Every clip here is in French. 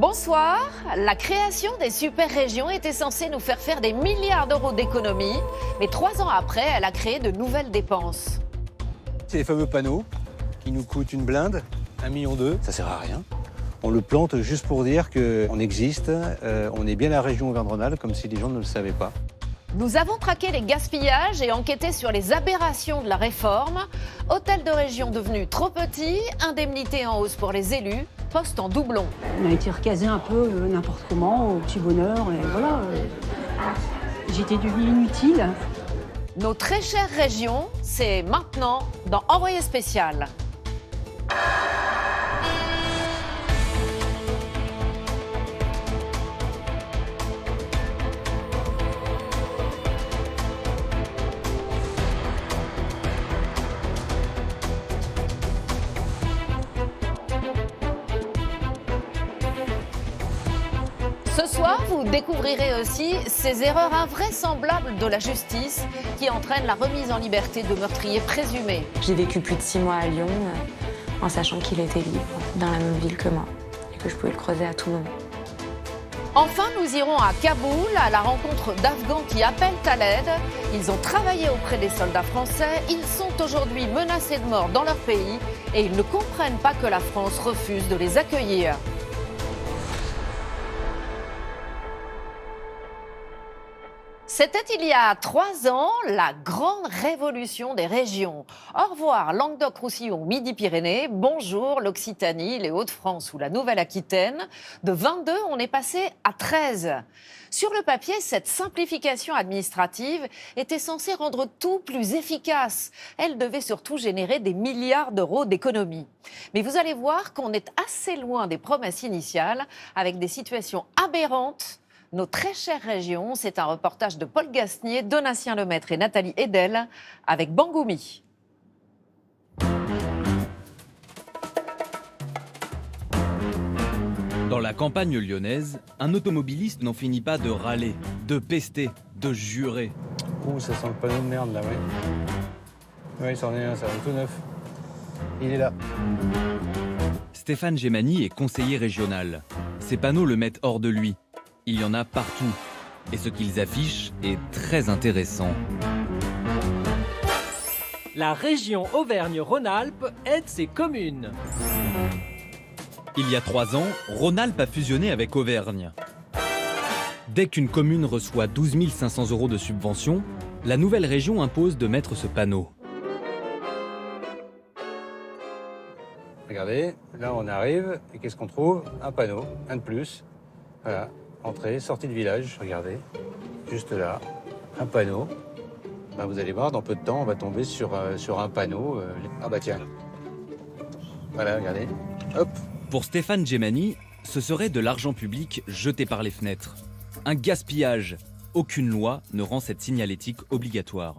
Bonsoir. La création des super-régions était censée nous faire des milliards d'euros d'économies, mais 3 ans après, elle a créé de nouvelles dépenses. C'est les fameux panneaux qui nous coûtent une blinde, 1,2 million, ça sert à rien. On le plante juste pour dire qu'on existe, on est bien la région Auvergne-Rhône-Alpes, comme si les gens ne le savaient pas. Nous avons traqué les gaspillages et enquêté sur les aberrations de la réforme. Hôtel de région devenu trop petit, indemnité en hausse pour les élus, poste en doublon. On a été recasé un peu n'importe comment, au petit bonheur, et voilà. J'étais devenue inutile. Nos très chères régions, c'est maintenant dans Envoyé spécial. Ce soir, vous découvrirez aussi ces erreurs invraisemblables de la justice qui entraînent la remise en liberté de meurtriers présumés. J'ai vécu plus de 6 mois à Lyon en sachant qu'il était libre, dans la même ville que moi, et que je pouvais le croiser à tout moment. Enfin, nous irons à Kaboul à la rencontre d'Afghans qui appellent à l'aide. Ils ont travaillé auprès des soldats français. Ils sont aujourd'hui menacés de mort dans leur pays et ils ne comprennent pas que la France refuse de les accueillir. C'était il y a 3 ans, la grande révolution des régions. Au revoir Languedoc-Roussillon, Midi-Pyrénées, bonjour l'Occitanie, les Hauts-de-France ou la Nouvelle-Aquitaine. De 22, on est passé à 13. Sur le papier, cette simplification administrative était censée rendre tout plus efficace. Elle devait surtout générer des milliards d'euros d'économies. Mais vous allez voir qu'on est assez loin des promesses initiales, avec des situations aberrantes. Nos très chères régions, c'est un reportage de Paul Gasnier, Donatien Lemaître et Nathalie Edel avec Bangoumi. Dans la campagne lyonnaise, un automobiliste n'en finit pas de râler, de pester, de jurer. Ouh, ça sent le panneau de merde là, oui. Oui, c'en est un, ça va tout neuf. Il est là. Stéphane Gemani est conseiller régional. Ces panneaux le mettent hors de lui. Il y en a partout. Et ce qu'ils affichent est très intéressant. La région Auvergne-Rhône-Alpes aide ses communes. Il y a 3 ans, Rhône-Alpes a fusionné avec Auvergne. Dès qu'une commune reçoit 12 500 € de subvention, la nouvelle région impose de mettre ce panneau. Regardez, là on arrive, et qu'est-ce qu'on trouve? Un panneau, un de plus. Voilà. Entrée, sortie de village, regardez, juste là, un panneau. Ben, vous allez voir, dans peu de temps, on va tomber sur un panneau. Ah bah tiens, voilà, regardez, hop. Pour Stéphane Gemani, ce serait de l'argent public jeté par les fenêtres. Un gaspillage. Aucune loi ne rend cette signalétique obligatoire.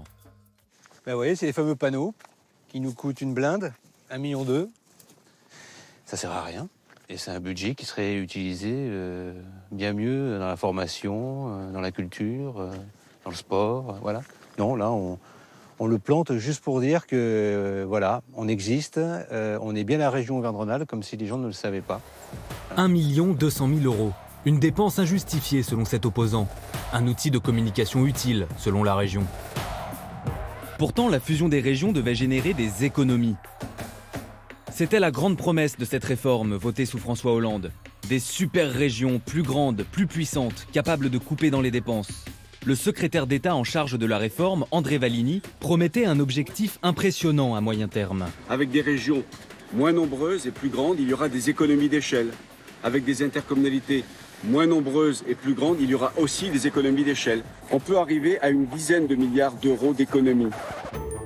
Ben, vous voyez, c'est les fameux panneaux qui nous coûtent une blinde, 1,2 million. Ça sert à rien. Et c'est un budget qui serait utilisé bien mieux dans la formation, dans la culture, dans le sport, voilà. Non, là, on le plante juste pour dire que, voilà, on existe, on est bien la région Auvergne-Rhône-Alpes, comme si les gens ne le savaient pas. 1 200 000 €. Une dépense injustifiée selon cet opposant. Un outil de communication utile selon la région. Pourtant, la fusion des régions devait générer des économies. C'était la grande promesse de cette réforme votée sous François Hollande. Des super-régions plus grandes, plus puissantes, capables de couper dans les dépenses. Le secrétaire d'État en charge de la réforme, André Valigny, promettait un objectif impressionnant à moyen terme. Avec des régions moins nombreuses et plus grandes, il y aura des économies d'échelle. Avec des intercommunalités moins nombreuses et plus grandes, il y aura aussi des économies d'échelle. On peut arriver à une dizaine de milliards d'euros d'économies.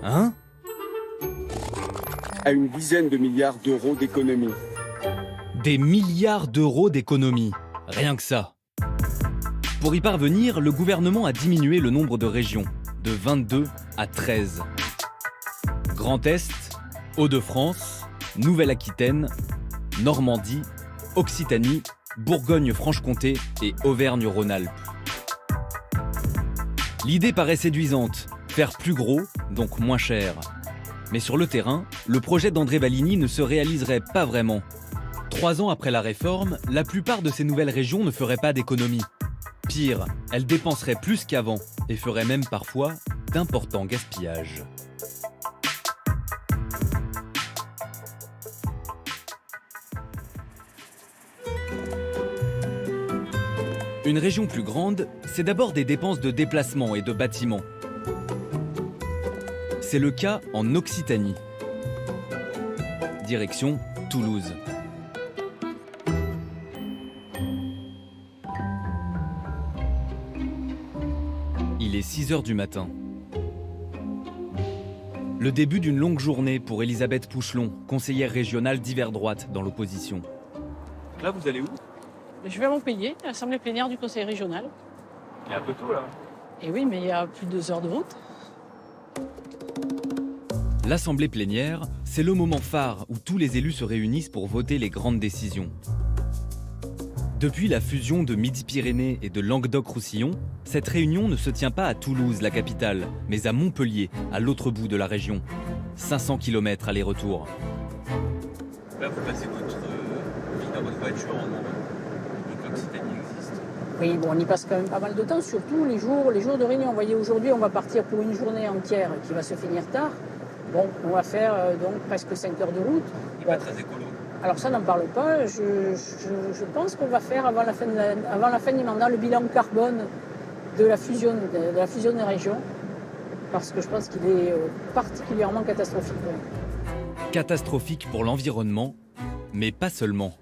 Hein ? À une dizaine de milliards d'euros d'économies. Des milliards d'euros d'économies. Rien que ça. Pour y parvenir, le gouvernement a diminué le nombre de régions, de 22 à 13. Grand Est, Hauts-de-France, Nouvelle-Aquitaine, Normandie, Occitanie, Bourgogne-Franche-Comté et Auvergne-Rhône-Alpes. L'idée paraît séduisante, faire plus gros, donc moins cher. Mais sur le terrain, le projet d'André Valigny ne se réaliserait pas vraiment. 3 ans après la réforme, la plupart de ces nouvelles régions ne feraient pas d'économie. Pire, elles dépenseraient plus qu'avant et feraient même parfois d'importants gaspillages. Une région plus grande, c'est d'abord des dépenses de déplacement et de bâtiments. C'est le cas en Occitanie. Direction Toulouse. Il est 6 h du matin. Le début d'une longue journée pour Elisabeth Pouchelon, conseillère régionale d'hiver droite dans l'opposition. Là, vous allez où? Je vais à Montpellier, à l'Assemblée plénière du Conseil régional. Il est un peu tôt, là. Et oui, mais il y a plus de 2 heures de route. L'Assemblée plénière, c'est le moment phare où tous les élus se réunissent pour voter les grandes décisions. Depuis la fusion de Midi-Pyrénées et de Languedoc-Roussillon, cette réunion ne se tient pas à Toulouse, la capitale, mais à Montpellier, à l'autre bout de la région. 500 km aller-retour. Là, vous passez votre vie dans votre voiture en Normandie. L'Occitanie existe. Oui, bon, on y passe quand même pas mal de temps, surtout les jours de réunion. Vous voyez, aujourd'hui, on va partir pour une journée entière qui va se finir tard. Bon, on va faire donc presque 5 heures de route. Il n'est pas très écolo. Alors ça, n'en parle pas. Je pense qu'on va faire avant la fin du mandat le bilan carbone de la fusion des régions, parce que je pense qu'il est particulièrement catastrophique. Catastrophique pour l'environnement, mais pas seulement.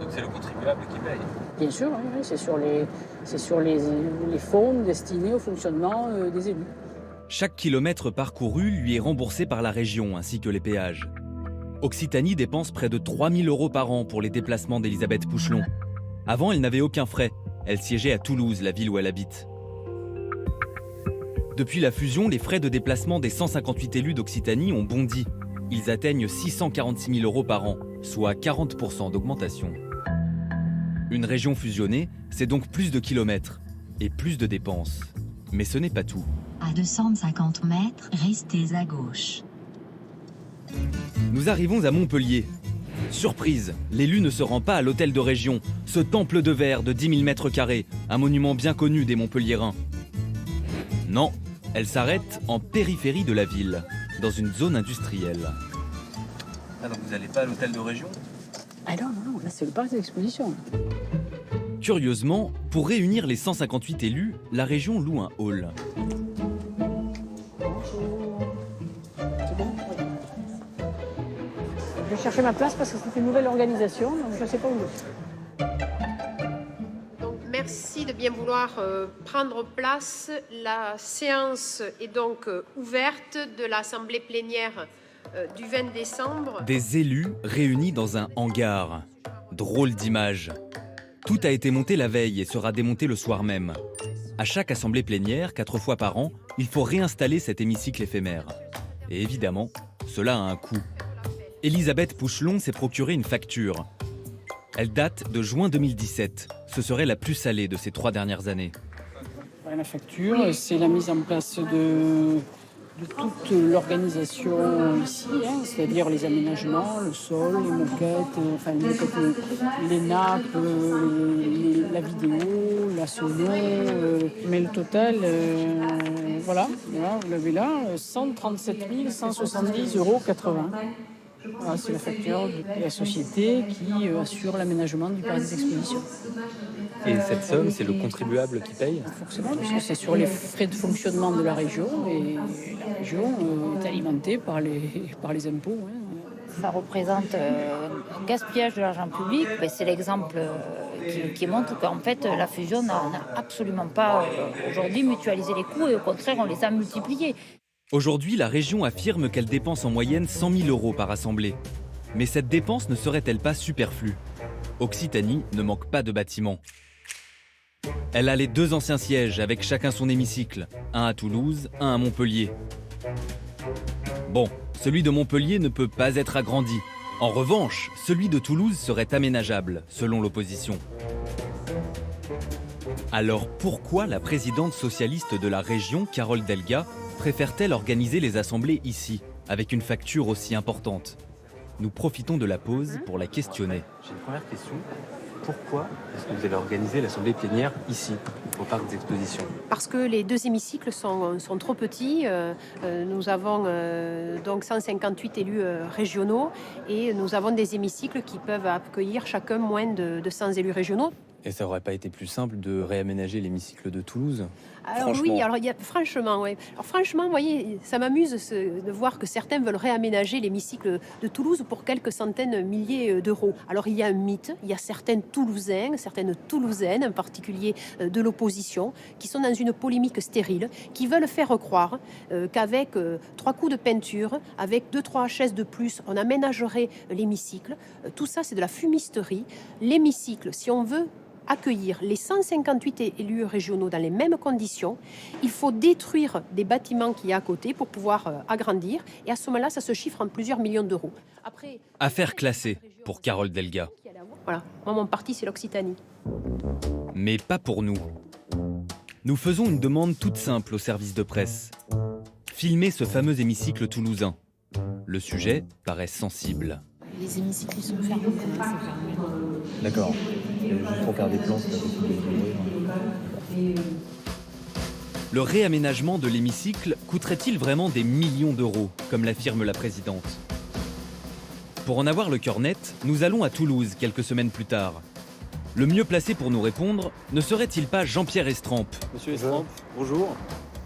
Donc c'est le contribuable qui paye. Bien sûr, oui, c'est sur les fonds destinés au fonctionnement des élus. Chaque kilomètre parcouru lui est remboursé par la région, ainsi que les péages. Occitanie dépense près de 3 000 € par an pour les déplacements d'Elisabeth Pouchelon. Avant, elle n'avait aucun frais. Elle siégeait à Toulouse, la ville où elle habite. Depuis la fusion, les frais de déplacement des 158 élus d'Occitanie ont bondi. Ils atteignent 646 000 € par an, soit 40% d'augmentation. Une région fusionnée, c'est donc plus de kilomètres et plus de dépenses. Mais ce n'est pas tout. À 250 mètres, restez à gauche. Nous arrivons à Montpellier. Surprise, l'élu ne se rend pas à l'hôtel de région, ce temple de verre de 10 000 mètres carrés, un monument bien connu des Montpelliérains. Non, elle s'arrête en périphérie de la ville, dans une zone industrielle. Ah, donc vous n'allez pas à l'hôtel de région? Ah non, là c'est le parc d'exposition. Curieusement, pour réunir les 158 élus, la région loue un hall. C'est bon. Je vais chercher ma place parce que c'est une nouvelle organisation, donc je ne sais pas où je suis. Donc, merci de bien vouloir prendre place. La séance est donc ouverte de l'Assemblée plénière du 20 décembre. Des élus réunis dans un hangar. Drôle d'image. Tout a été monté la veille et sera démonté le soir même. À chaque assemblée plénière, 4 fois par an, il faut réinstaller cet hémicycle éphémère. Et évidemment, cela a un coût. Elisabeth Pouchelon s'est procuré une facture. Elle date de juin 2017. Ce serait la plus salée de ces 3 dernières années. La facture, c'est la mise en place de toute l'organisation ici, c'est-à-dire les aménagements, le sol, les moquettes, les nappes, la vidéo, la sono. Mais le total, voilà, vous l'avez là, 137 170,80 €. Voilà, c'est la facture de la société qui assure l'aménagement du parc des expositions. Et cette somme, c'est le contribuable qui paye? Forcément, parce que c'est sur les frais de fonctionnement de la région, et la région est alimentée par les impôts. Ça représente un gaspillage de l'argent public, mais c'est l'exemple qui montre qu'en fait la fusion n'a absolument pas aujourd'hui mutualisé les coûts, et au contraire on les a multipliés. Aujourd'hui, la région affirme qu'elle dépense en moyenne 100 000 € par assemblée. Mais cette dépense ne serait-elle pas superflue? Occitanie ne manque pas de bâtiments. Elle a les 2 anciens sièges avec chacun son hémicycle, un à Toulouse, un à Montpellier. Bon, celui de Montpellier ne peut pas être agrandi. En revanche, celui de Toulouse serait aménageable, selon l'opposition. Alors pourquoi la présidente socialiste de la région, Carole Delga, préfère-t-elle organiser les assemblées ici, avec une facture aussi importante. Nous profitons de la pause pour la questionner. J'ai une première question. Pourquoi est-ce que vous avez organisé l'assemblée plénière ici, au parc des expositions? Parce que les 2 hémicycles sont trop petits. Nous avons donc 158 élus régionaux et nous avons des hémicycles qui peuvent accueillir chacun moins de 100 élus régionaux. Et ça aurait pas été plus simple de réaménager l'hémicycle de Toulouse? Alors oui, alors franchement, ouais. Alors franchement, vous voyez, ça m'amuse de voir que certains veulent réaménager l'hémicycle de Toulouse pour quelques centaines de milliers d'euros. Alors il y a un mythe, il y a certaines Toulousaines, en particulier de l'opposition, qui sont dans une polémique stérile, qui veulent faire croire qu'avec 3 coups de peinture, avec 2-3 chaises de plus, on aménagerait l'hémicycle. Tout ça, c'est de la fumisterie. L'hémicycle, si on veut accueillir les 158 élus régionaux dans les mêmes conditions, il faut détruire des bâtiments qu'il y a à côté pour pouvoir agrandir. Et à ce moment-là, ça se chiffre en plusieurs millions d'euros. Après, affaire classée pour Carole Delga. Voilà, moi mon parti c'est l'Occitanie. Mais pas pour nous. Nous faisons une demande toute simple au service de presse. Filmer ce fameux hémicycle toulousain. Le sujet paraît sensible. Les hémicycles sont fermés, comment c'est fermé? D'accord. Juste pour faire des plans, c'est pas possible de Le réaménagement de l'hémicycle coûterait-il vraiment des millions d'euros, comme l'affirme la présidente? Pour en avoir le cœur net, nous allons à Toulouse quelques semaines plus tard. Le mieux placé pour nous répondre ne serait-il pas Jean-Pierre Estrampe? Monsieur Estrampe, bonjour.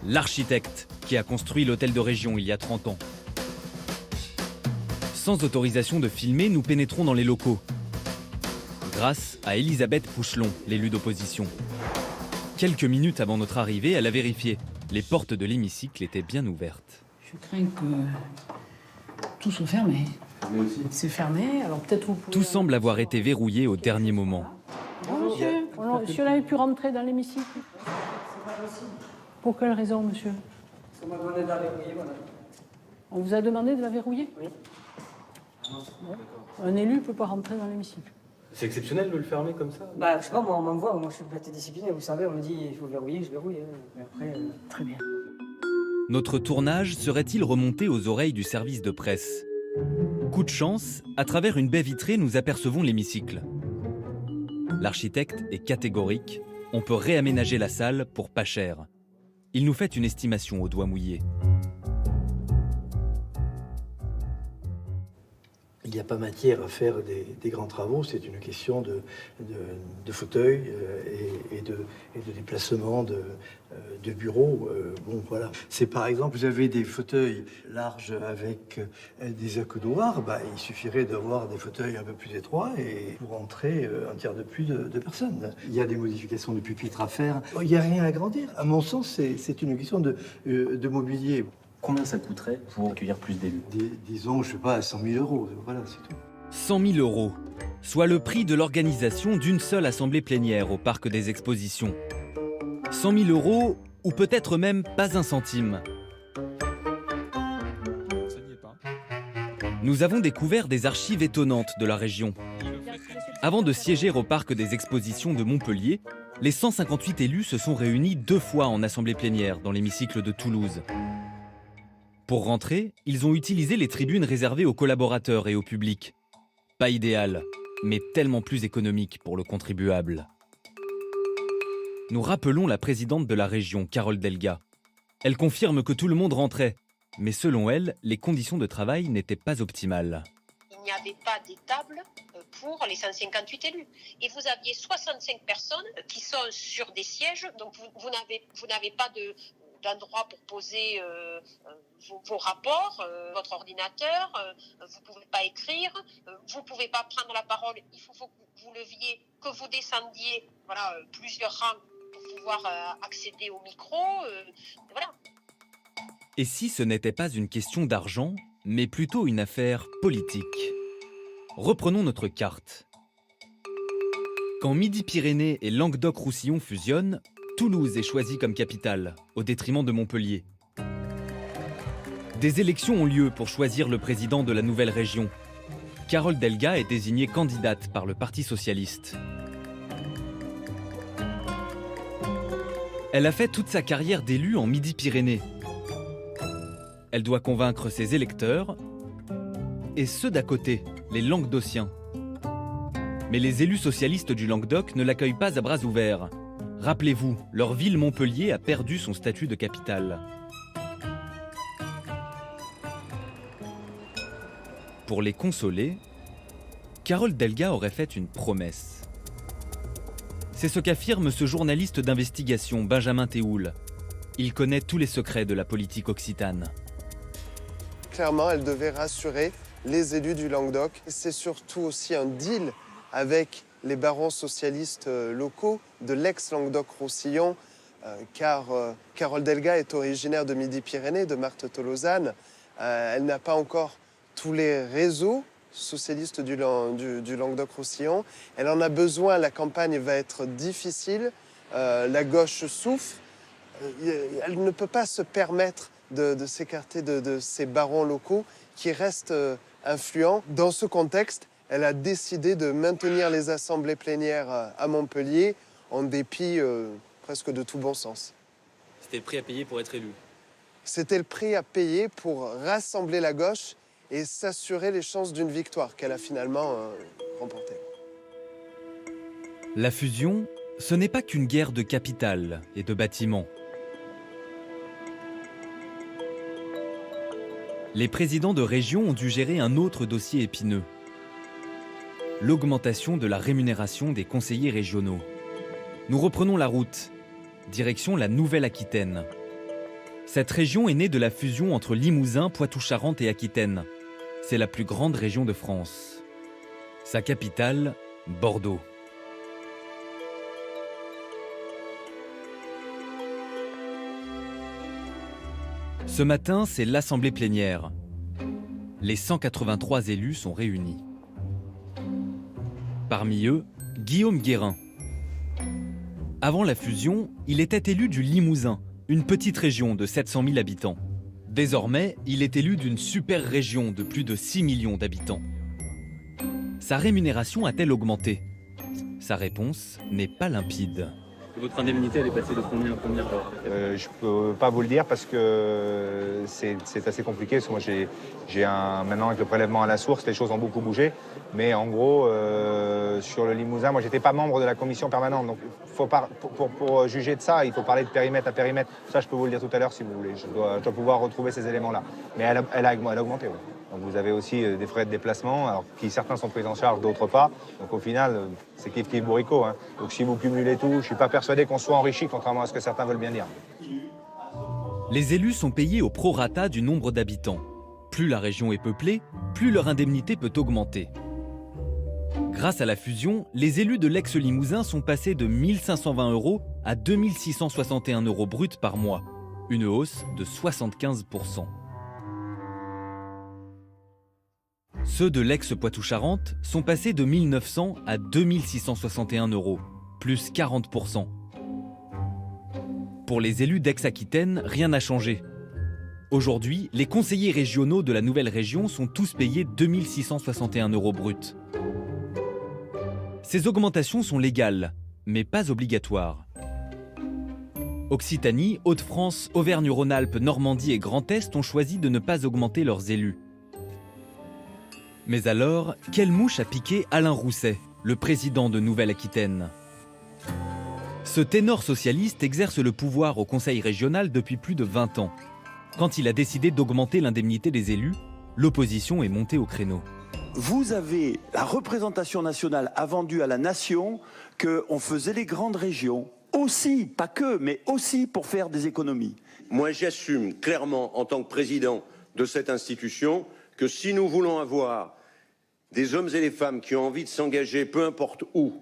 L'architecte qui a construit l'hôtel de région il y a 30 ans. Sans autorisation de filmer, nous pénétrons dans les locaux. Grâce à Elisabeth Pouchelon, l'élue d'opposition. Quelques minutes avant notre arrivée, elle a vérifié. Les portes de l'hémicycle étaient bien ouvertes. Je crains que tout soit fermé. C'est fermé, alors peut-être vous pouvez... Tout semble avoir été verrouillé au dernier moment. Bonjour, monsieur. Si on avait pu rentrer dans l'hémicycle. Pour quelle raison, monsieur? On m'a demandé de la verrouiller, madame. On vous a demandé de la verrouiller? Oui. Un élu ne peut pas rentrer dans l'hémicycle. C'est exceptionnel de le fermer comme ça? Bah, je sais pas, moi, on m'envoie, moi je suis peut-être discipliné, vous savez, on me dit il faut verrouiller, je verrouille. Mais après, Très bien. Notre tournage serait-il remonté aux oreilles du service de presse? Coup de chance, à travers une baie vitrée, nous apercevons l'hémicycle. L'architecte est catégorique, on peut réaménager la salle pour pas cher. Il nous fait une estimation au doigt mouillé. Il n'y a pas matière à faire des grands travaux, c'est une question de fauteuils et de déplacement de bureaux. Bon, voilà. C'est par exemple, vous avez des fauteuils larges avec des accoudoirs, bah, il suffirait d'avoir des fauteuils un peu plus étroits et pour entrer un tiers de plus de personnes. Il y a des modifications de pupitres à faire. Il n'y a rien à agrandir. À mon sens, c'est une question de mobilier. Combien ça coûterait pour accueillir plus d'élus? Disons, je sais pas, 100 000 euros, voilà, c'est tout. 100 000 euros, soit le prix de l'organisation d'une seule assemblée plénière au parc des expositions. 100 000 euros, ou peut-être même pas un centime. Nous avons découvert des archives étonnantes de la région. Avant de siéger au parc des expositions de Montpellier, les 158 élus se sont réunis 2 fois en assemblée plénière dans l'hémicycle de Toulouse. Pour rentrer, ils ont utilisé les tribunes réservées aux collaborateurs et au public. Pas idéal, mais tellement plus économique pour le contribuable. Nous rappelons la présidente de la région, Carole Delga. Elle confirme que tout le monde rentrait, mais selon elle, les conditions de travail n'étaient pas optimales. Il n'y avait pas d'étable pour les 158 élus. Et vous aviez 65 personnes qui sont sur des sièges, donc vous n'avez pas d'endroit pour poser vos rapports, votre ordinateur, vous ne pouvez pas écrire, vous ne pouvez pas prendre la parole, il faut que vous leviez, que vous descendiez plusieurs rangs pour pouvoir accéder au micro. Voilà. Et si ce n'était pas une question d'argent, mais plutôt une affaire politique? Reprenons notre carte. Quand Midi-Pyrénées et Languedoc-Roussillon fusionnent, Toulouse est choisie comme capitale, au détriment de Montpellier. Des élections ont lieu pour choisir le président de la nouvelle région. Carole Delga est désignée candidate par le Parti socialiste. Elle a fait toute sa carrière d'élue en Midi-Pyrénées. Elle doit convaincre ses électeurs et ceux d'à côté, les Languedociens. Mais les élus socialistes du Languedoc ne l'accueillent pas à bras ouverts. Rappelez-vous, leur ville Montpellier a perdu son statut de capitale. Pour les consoler, Carole Delga aurait fait une promesse. C'est ce qu'affirme ce journaliste d'investigation, Benjamin Théoul. Il connaît tous les secrets de la politique occitane. Clairement, elle devait rassurer les élus du Languedoc. C'est surtout aussi un deal avec les barons socialistes locaux de l'ex-Languedoc-Roussillon, car Carole Delga est originaire de Midi-Pyrénées, de Marthe-Tolosane. Elle n'a pas encore tous les réseaux socialistes du Languedoc-Roussillon. Elle en a besoin, la campagne va être difficile, la gauche souffre. Elle ne peut pas se permettre de s'écarter de ces barons locaux qui restent influents. Dans ce contexte, elle a décidé de maintenir les assemblées plénières à Montpellier en dépit presque de tout bon sens. C'était le prix à payer pour être élu. C'était le prix à payer pour rassembler la gauche et s'assurer les chances d'une victoire qu'elle a finalement remportée. La fusion, ce n'est pas qu'une guerre de capital et de bâtiments. Les présidents de région ont dû gérer un autre dossier épineux. L'augmentation de la rémunération des conseillers régionaux. Nous reprenons la route, direction la Nouvelle-Aquitaine. Cette région est née de la fusion entre Limousin, Poitou-Charentes et Aquitaine. C'est la plus grande région de France. Sa capitale, Bordeaux. Ce matin, c'est l'assemblée plénière. Les 183 élus sont réunis. Parmi eux, Guillaume Guérin. Avant la fusion, il était élu du Limousin, une petite région de 700 000 habitants. Désormais, il est élu d'une super région de plus de 6 millions d'habitants. Sa rémunération a-t-elle augmenté? Sa réponse n'est pas limpide. Votre indemnité, elle est passée de combien à combien? Je ne peux pas vous le dire parce que c'est assez compliqué. Parce que moi, j'ai maintenant, avec le prélèvement à la source, les choses ont beaucoup bougé. Mais en gros, sur le Limousin, moi, je n'étais pas membre de la commission permanente. Donc, pour juger de ça, il faut parler de périmètre à périmètre. Ça, je peux vous le dire tout à l'heure si vous voulez. Je dois pouvoir retrouver ces éléments-là. Mais elle a augmenté, oui. Donc vous avez aussi des frais de déplacement, alors qui certains sont pris en charge, d'autres pas. Donc au final, c'est kiff bourricot. Hein. Donc si vous cumulez tout, je ne suis pas persuadé qu'on soit enrichi, contrairement à ce que certains veulent bien dire. Les élus sont payés au prorata du nombre d'habitants. Plus la région est peuplée, plus leur indemnité peut augmenter. Grâce à la fusion, les élus de l'ex-Limousin sont passés de 1 520 € à 2 661 € bruts par mois, une hausse de 75%. Ceux de l'ex-Poitou-Charentes sont passés de 1 900 à 2 661 €, plus 40%. Pour les élus d'Aix-Aquitaine, rien n'a changé. Aujourd'hui, les conseillers régionaux de la nouvelle région sont tous payés 2 661 € bruts. Ces augmentations sont légales, mais pas obligatoires. Occitanie, Hauts-de-France, Auvergne-Rhône-Alpes, Normandie et Grand Est ont choisi de ne pas augmenter leurs élus. Mais alors, quelle mouche a piqué Alain Rousset, le président de Nouvelle-Aquitaine? Ce ténor socialiste exerce le pouvoir au conseil régional depuis plus de 20 ans. Quand il a décidé d'augmenter l'indemnité des élus, l'opposition est montée au créneau. Vous avez, la représentation nationale a vendu à la nation qu'on faisait les grandes régions, aussi, pas que, mais aussi pour faire des économies. Moi, j'assume clairement, en tant que président de cette institution, que si nous voulons avoir des hommes et des femmes qui ont envie de s'engager, peu importe où,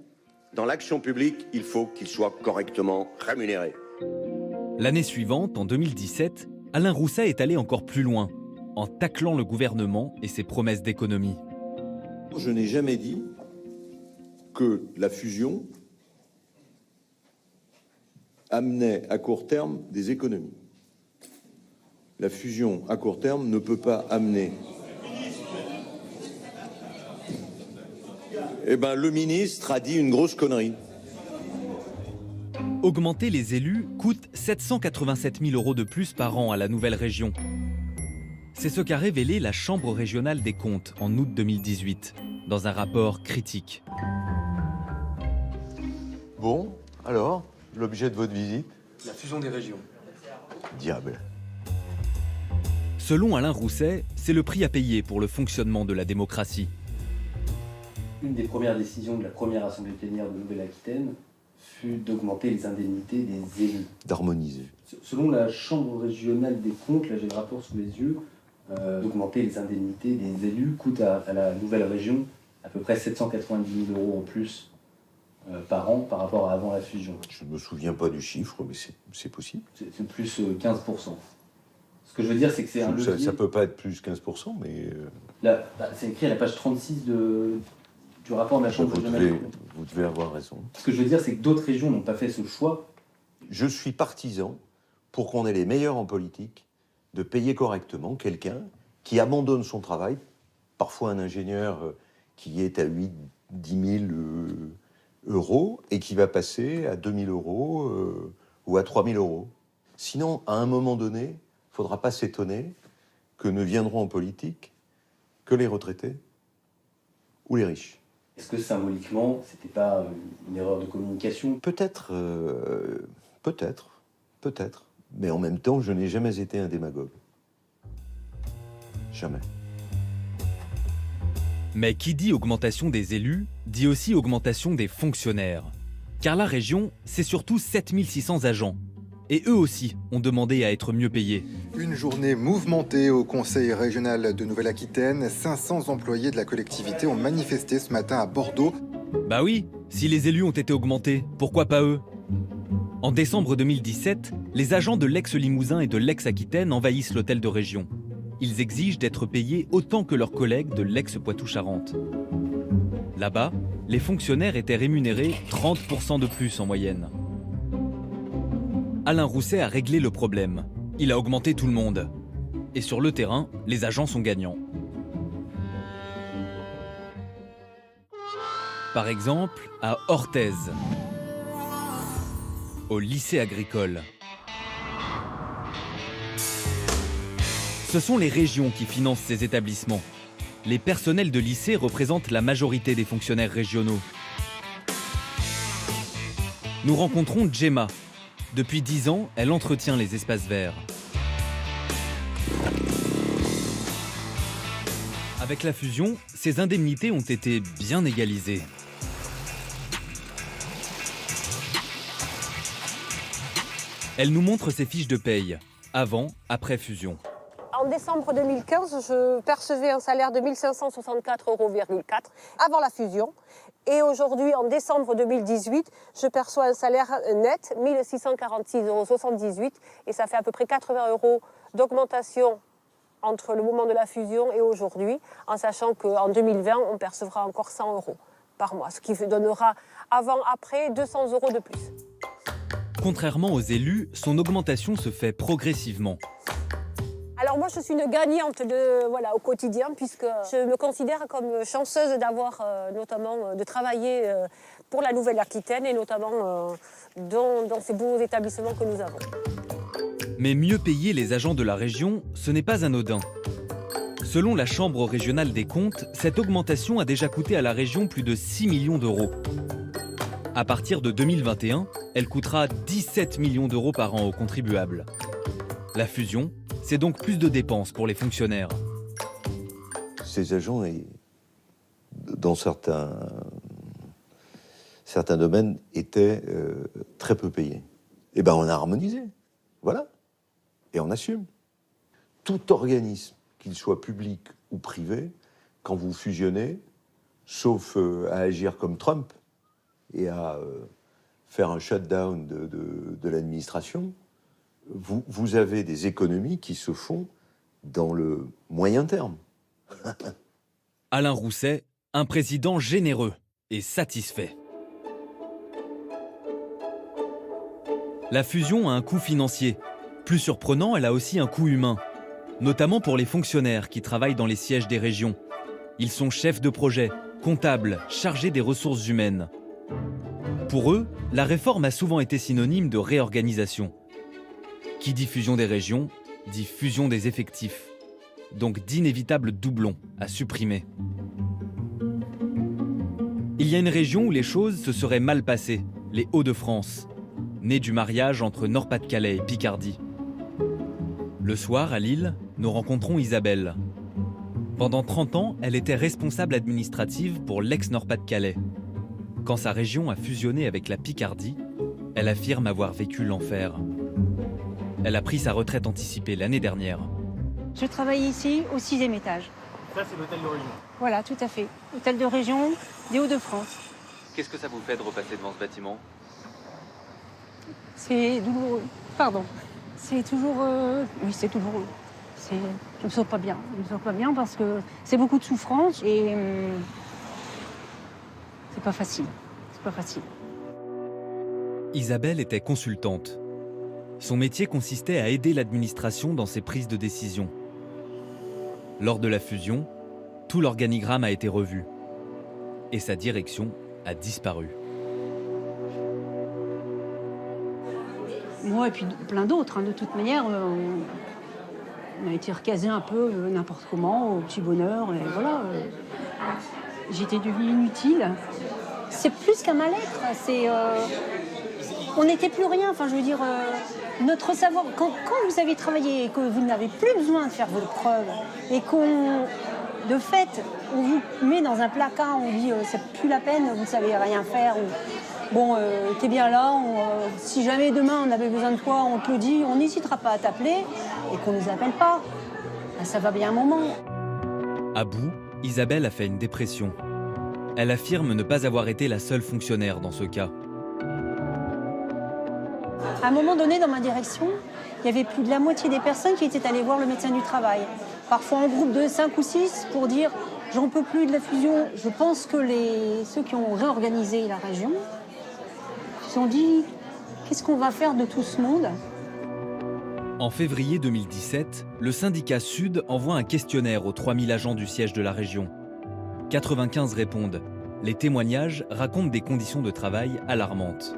dans l'action publique, il faut qu'ils soient correctement rémunérés. L'année suivante, en 2017, Alain Rousset est allé encore plus loin, en taclant le gouvernement et ses promesses d'économie. Je n'ai jamais dit que la fusion amenait à court terme des économies. La fusion à court terme ne peut pas amener... Eh bien, le ministre a dit une grosse connerie. Augmenter les élus coûte 787 000 € de plus par an à la nouvelle région. C'est ce qu'a révélé la Chambre régionale des comptes en août 2018, dans un rapport critique. Bon, alors, l'objet de votre visite? La fusion des régions. Diable. Selon Alain Rousset, c'est le prix à payer pour le fonctionnement de la démocratie. Une des premières décisions de la première assemblée plénière de Nouvelle-Aquitaine fut d'augmenter les indemnités des élus. D'harmoniser. Selon la Chambre régionale des comptes, là j'ai le rapport sous les yeux, d'augmenter les indemnités des élus coûte à la nouvelle région à peu près 790 000 € en plus par an par rapport à avant la fusion. Je ne me souviens pas du chiffre, mais c'est possible. C'est plus 15%. Ce que je veux dire, c'est que c'est un levier... Ça peut pas être plus 15%, mais... Là, c'est écrit à la page 36 du rapport de la Chambre régionale des comptes. Vous devez avoir raison. Ce que je veux dire, c'est que d'autres régions n'ont pas fait ce choix. Je suis partisan, pour qu'on ait les meilleurs en politique, de payer correctement quelqu'un qui abandonne son travail, parfois un ingénieur qui est à 8 10 000 euros et qui va passer à 2 000 euros ou à 3 000 euros. Sinon, à un moment donné, il ne faudra pas s'étonner que ne viendront en politique que les retraités ou les riches. Est-ce que symboliquement, c'était pas une erreur de communication? Peut-être, peut-être. Mais en même temps, je n'ai jamais été un démagogue. Jamais. Mais qui dit augmentation des élus, dit aussi augmentation des fonctionnaires. Car la région, c'est surtout 7600 agents. Et eux aussi ont demandé à être mieux payés. Une journée mouvementée au Conseil régional de Nouvelle-Aquitaine. 500 employés de la collectivité ont manifesté ce matin à Bordeaux. Bah oui, si les élus ont été augmentés, pourquoi pas eux? En décembre 2017, les agents de l'ex-Limousin et de l'ex-Aquitaine envahissent l'hôtel de région. Ils exigent d'être payés autant que leurs collègues de l'ex-Poitou-Charentes. Là-bas, les fonctionnaires étaient rémunérés 30% de plus en moyenne. Alain Rousset a réglé le problème. Il a augmenté tout le monde. Et sur le terrain, les agents sont gagnants. Par exemple, à Orthez, au lycée agricole. Ce sont les régions qui financent ces établissements. Les personnels de lycée représentent la majorité des fonctionnaires régionaux. Nous rencontrons Gemma. Depuis 10 ans, elle entretient les espaces verts. Avec la fusion, ces indemnités ont été bien égalisées. Elle nous montre ses fiches de paye, avant, après fusion. En décembre 2015, je percevais un salaire de 1 564,4 € avant la fusion. Et aujourd'hui, en décembre 2018, je perçois un salaire net, 1 646,78 €. Et ça fait à peu près 80 € d'augmentation entre le moment de la fusion et aujourd'hui, en sachant qu'en 2020, on percevra encore 100 € par mois, ce qui donnera avant-après 200 € de plus. Contrairement aux élus, son augmentation se fait progressivement. Alors moi, je suis une gagnante au quotidien, puisque je me considère comme chanceuse d'avoir notamment de travailler pour la Nouvelle-Aquitaine et notamment dans ces beaux établissements que nous avons. Mais mieux payer les agents de la région, ce n'est pas anodin. Selon la Chambre régionale des comptes, cette augmentation a déjà coûté à la région plus de 6 millions d'euros. À partir de 2021, elle coûtera 17 millions d'euros par an aux contribuables. La fusion, c'est donc plus de dépenses pour les fonctionnaires. Ces agents, dans certains domaines, étaient très peu payés. Eh bien, on a harmonisé. Voilà. Et on assume. Tout organisme, qu'il soit public ou privé, quand vous fusionnez, sauf à agir comme Trump et à faire un shutdown de l'administration, vous avez des économies qui se font dans le moyen terme. Alain Rousset, un président généreux et satisfait. La fusion a un coût financier. Plus surprenant, elle a aussi un coût humain, notamment pour les fonctionnaires qui travaillent dans les sièges des régions. Ils sont chefs de projet, comptables, chargés des ressources humaines. Pour eux, la réforme a souvent été synonyme de réorganisation. Qui dit fusion des régions, dit fusion des effectifs. donc d'inévitables doublons à supprimer. Il y a une région où les choses se seraient mal passées, les Hauts-de-France, née du mariage entre Nord-Pas-de-Calais et Picardie. Le soir, à Lille, nous rencontrons Isabelle. Pendant 30 ans, elle était responsable administrative pour l'ex-Nord-Pas-de-Calais. Quand sa région a fusionné avec la Picardie, elle affirme avoir vécu l'enfer. Elle a pris sa retraite anticipée l'année dernière. Je travaille ici au 6e étage. Ça, c'est l'hôtel de région. Voilà, tout à fait. Hôtel de région des Hauts-de-France. Qu'est-ce que ça vous fait de repasser devant ce bâtiment? C'est douloureux. Pardon. C'est toujours... Oui, c'est douloureux. Je me sens pas bien. Je me sens pas bien parce que c'est beaucoup de souffrance et... c'est pas facile. C'est pas facile. Isabelle était consultante. Son métier consistait à aider l'administration dans ses prises de décision. Lors de la fusion, tout l'organigramme a été revu et sa direction a disparu. Moi et puis plein d'autres. De toute manière, on a été recasés un peu n'importe comment, au petit bonheur. Et voilà. J'étais devenue inutile. C'est plus qu'un mal-être. On n'était plus rien. Enfin, je veux dire, notre savoir. Quand vous avez travaillé et que vous n'avez plus besoin de faire vos preuves et de fait, on vous met dans un placard, on vous dit c'est plus la peine, vous ne savez rien faire. Bon, t'es bien là, si jamais demain on avait besoin de toi, on te le dit, on n'hésitera pas à t'appeler et qu'on ne nous appelle pas. Ça va bien un moment. À bout, Isabelle a fait une dépression. Elle affirme ne pas avoir été la seule fonctionnaire dans ce cas. À un moment donné, dans ma direction, il y avait plus de la moitié des personnes qui étaient allées voir le médecin du travail. Parfois en groupe de 5 ou 6 pour dire « j'en peux plus de la fusion ». Je pense que ceux qui ont réorganisé la région se sont dit « qu'est-ce qu'on va faire de tout ce monde ?» En février 2017, le syndicat Sud envoie un questionnaire aux 3000 agents du siège de la région. 95 répondent. Les témoignages racontent des conditions de travail alarmantes.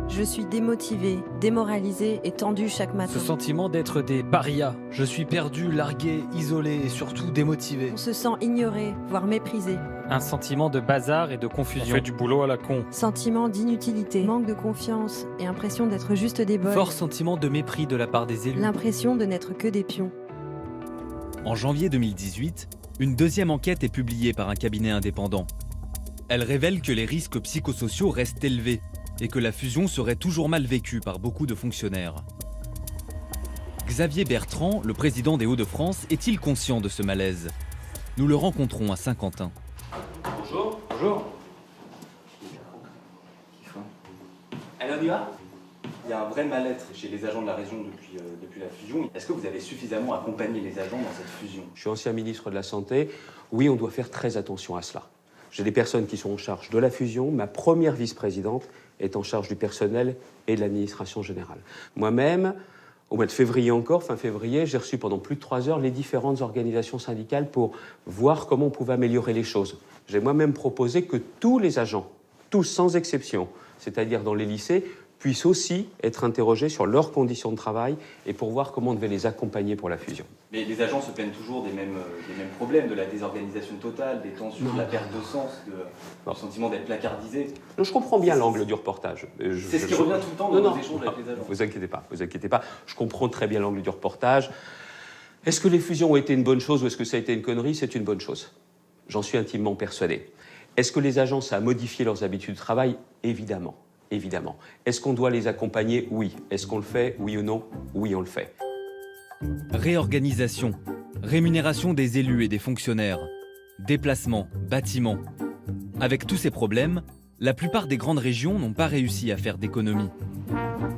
Je suis démotivée, démoralisée et tendue chaque matin. Ce sentiment d'être des parias. Je suis perdu, largué, isolé et surtout démotivé. On se sent ignoré, voire méprisé. Un sentiment de bazar et de confusion. On fait du boulot à la con. Sentiment d'inutilité, manque de confiance et impression d'être juste des bols. Fort sentiment de mépris de la part des élus. L'impression de n'être que des pions. En janvier 2018, une deuxième enquête est publiée par un cabinet indépendant. Elle révèle que les risques psychosociaux restent élevés et que la fusion serait toujours mal vécue par beaucoup de fonctionnaires. Xavier Bertrand, le président des Hauts-de-France, est-il conscient de ce malaise? Nous le rencontrons à Saint-Quentin. Bonjour. Bonjour. Allez, on y va? Il y a un vrai mal-être chez les agents de la région depuis la fusion. Est-ce que vous avez suffisamment accompagné les agents dans cette fusion? Je suis ancien ministre de la Santé. Oui, on doit faire très attention à cela. J'ai des personnes qui sont en charge de la fusion. Ma première vice-présidente est en charge du personnel et de l'administration générale. Moi-même, au mois de février encore, fin février, j'ai reçu pendant plus de 3 heures les différentes organisations syndicales pour voir comment on pouvait améliorer les choses. J'ai moi-même proposé que tous les agents, tous sans exception, c'est-à-dire dans les lycées, puissent aussi être interrogés sur leurs conditions de travail et pour voir comment on devait les accompagner pour la fusion. Mais les agents se plaignent toujours des mêmes problèmes, de la désorganisation totale, des tensions, de la perte de sens, du sentiment d'être placardisé. Je comprends bien l'angle du reportage. C'est ce qui revient tout le temps dans nos échanges avec les agents. Vous inquiétez pas. Je comprends très bien l'angle du reportage. Est-ce que les fusions ont été une bonne chose ou est-ce que ça a été une connerie? C'est une bonne chose. J'en suis intimement persuadé. Est-ce que les agents, ça a modifié leurs habitudes de travail? Évidemment. Évidemment. Est-ce qu'on doit les accompagner? Oui. Est-ce qu'on le fait? Oui ou non? Oui, on le fait. Réorganisation, rémunération des élus et des fonctionnaires, déplacements, bâtiments. Avec tous ces problèmes, la plupart des grandes régions n'ont pas réussi à faire d'économies.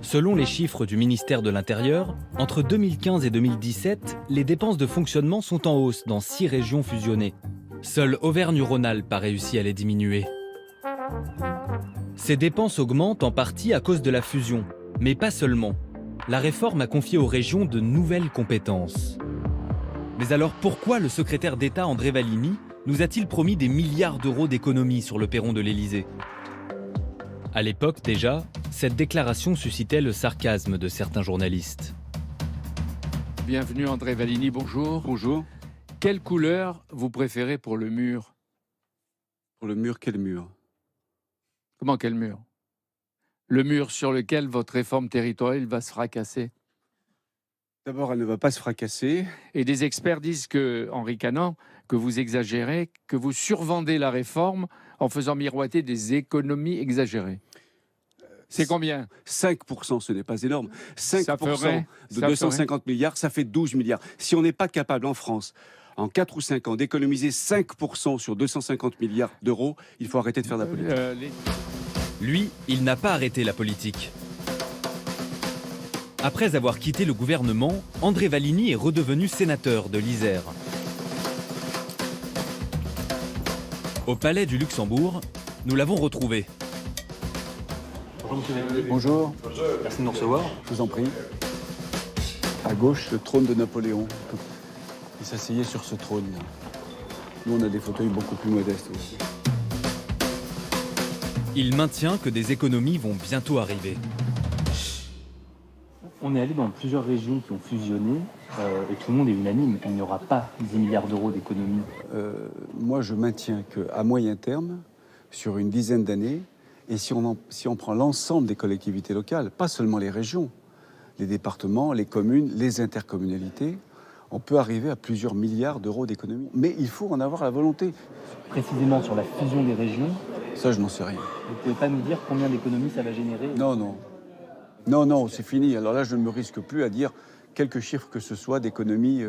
Selon les chiffres du ministère de l'Intérieur, entre 2015 et 2017, les dépenses de fonctionnement sont en hausse dans 6 régions fusionnées. Seule Auvergne-Rhône-Alpes a réussi à les diminuer. Ces dépenses augmentent en partie à cause de la fusion, mais pas seulement. La réforme a confié aux régions de nouvelles compétences. Mais alors pourquoi le secrétaire d'État André Vallini nous a-t-il promis des milliards d'euros d'économies sur le perron de l'Élysée? À l'époque déjà, cette déclaration suscitait le sarcasme de certains journalistes. bienvenue André Valigny, bonjour. Bonjour. Quelle couleur vous préférez pour le mur? Pour le mur, quel mur? Comment quel mur? Le mur sur lequel votre réforme territoriale va se fracasser. D'abord, elle ne va pas se fracasser. Et des experts disent que, en ricanant, que vous exagérez, que vous survendez la réforme en faisant miroiter des économies exagérées. C'est combien? 5%, ce n'est pas énorme. 5% Ça ferait, de 250 milliards, ça fait 12 milliards. Si on n'est pas capable en France, en 4 ou 5 ans, d'économiser 5% sur 250 milliards d'euros, il faut arrêter de faire de la politique. Lui, il n'a pas arrêté la politique. Après avoir quitté le gouvernement, André Valigny est redevenu sénateur de l'Isère. Au palais du Luxembourg, nous l'avons retrouvé. Bonjour monsieur Valigny. Bonjour. Merci de nous recevoir. Je vous en prie. À gauche, le trône de Napoléon. Il s'asseyait sur ce trône. Nous, on a des fauteuils beaucoup plus modestes. Il maintient que des économies vont bientôt arriver. On est allé dans plusieurs régions qui ont fusionné et tout le monde est unanime. Il n'y aura pas 10 milliards d'euros d'économies. Moi, je maintiens qu'à moyen terme, sur une dizaine d'années, et si on prend l'ensemble des collectivités locales, pas seulement les régions, les départements, les communes, les intercommunalités, on peut arriver à plusieurs milliards d'euros d'économies. Mais il faut en avoir la volonté. Précisément sur la fusion des régions. Ça, je n'en sais rien. Vous ne pouvez pas nous dire combien d'économies ça va générer? Non, c'est fini. Alors là, je ne me risque plus à dire quelques chiffres que ce soit d'économies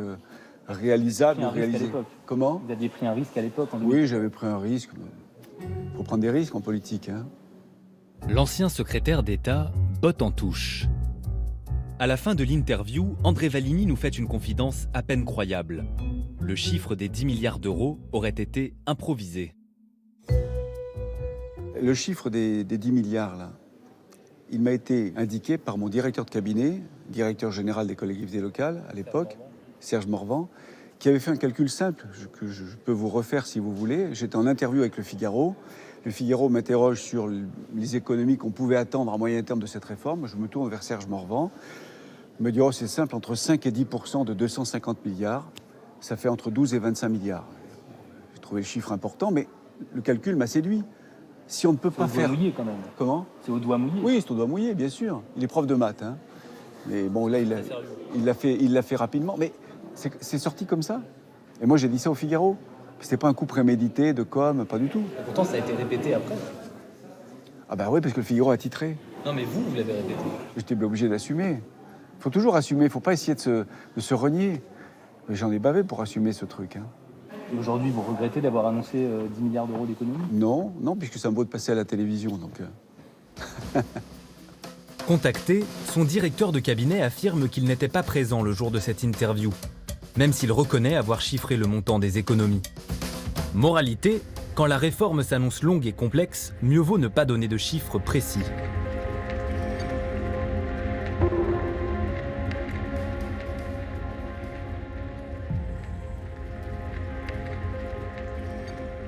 réalisables ou réalisées. Comment? Vous aviez pris un risque à l'époque? Oui, j'avais pris un risque. Il faut prendre des risques en politique. L'ancien secrétaire d'État botte en touche. À la fin de l'interview, André Valigny nous fait une confidence à peine croyable. Le chiffre des 10 milliards d'euros aurait été improvisé. Le chiffre des 10 milliards, là, il m'a été indiqué par mon directeur de cabinet, directeur général des collectivités locales à l'époque, Serge Morvan, qui avait fait un calcul simple, que je peux vous refaire si vous voulez. J'étais en interview avec Le Figaro. Le Figaro m'interroge sur les économies qu'on pouvait attendre à moyen terme de cette réforme. Je me tourne vers Serge Morvan. Il me dit, c'est simple, entre 5 et 10% de 250 milliards, ça fait entre 12 et 25 milliards. J'ai trouvé le chiffre important, mais le calcul m'a séduit. Si on ne peut pas faire... C'est au doigt mouillé quand même. Comment? C'est au doigt mouillé. Oui, c'est au doigt mouillé, bien sûr. Il est prof de maths. Mais bon, là, il l'a fait rapidement. Mais c'est sorti comme ça. Et moi, j'ai dit ça au Figaro. C'était pas un coup prémédité de com, pas du tout. Et pourtant, ça a été répété après. Ah bah oui, parce que le Figaro a titré. Non, mais vous l'avez répété. J'étais obligé d'assumer. Il faut toujours assumer, il ne faut pas essayer de se renier. J'en ai bavé pour assumer ce truc. Et aujourd'hui, vous regrettez d'avoir annoncé 10 milliards d'euros d'économies? Non, puisque ça me vaut de passer à la télévision. Donc Contacté, son directeur de cabinet affirme qu'il n'était pas présent le jour de cette interview, même s'il reconnaît avoir chiffré le montant des économies. Moralité, quand la réforme s'annonce longue et complexe, mieux vaut ne pas donner de chiffres précis.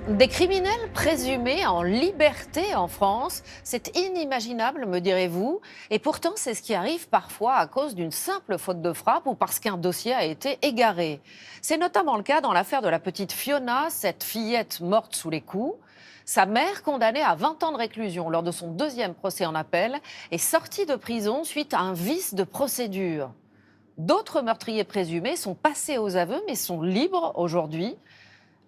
Des criminels présumés en liberté en France, c'est inimaginable, me direz-vous. Et pourtant, c'est ce qui arrive parfois à cause d'une simple faute de frappe ou parce qu'un dossier a été égaré. C'est notamment le cas dans l'affaire de la petite Fiona, cette fillette morte sous les coups. Sa mère, condamnée à 20 ans de réclusion lors de son deuxième procès en appel, est sortie de prison suite à un vice de procédure. D'autres meurtriers présumés sont passés aux aveux mais sont libres aujourd'hui.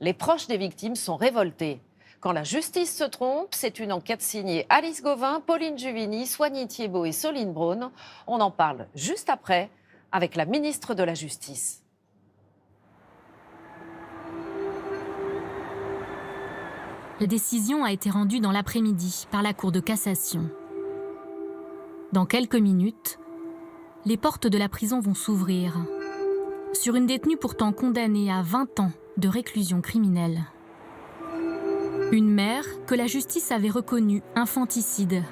Les proches des victimes sont révoltés. Quand la justice se trompe, c'est une enquête signée Alice Gauvin, Pauline Juvigny, Soigny Thiebaud et Soline Braun. On en parle juste après avec la ministre de la Justice. La décision a été rendue dans l'après-midi par la Cour de cassation. Dans quelques minutes, les portes de la prison vont s'ouvrir sur une détenue pourtant condamnée à 20 ans de réclusion criminelle. Une mère que la justice avait reconnue infanticide,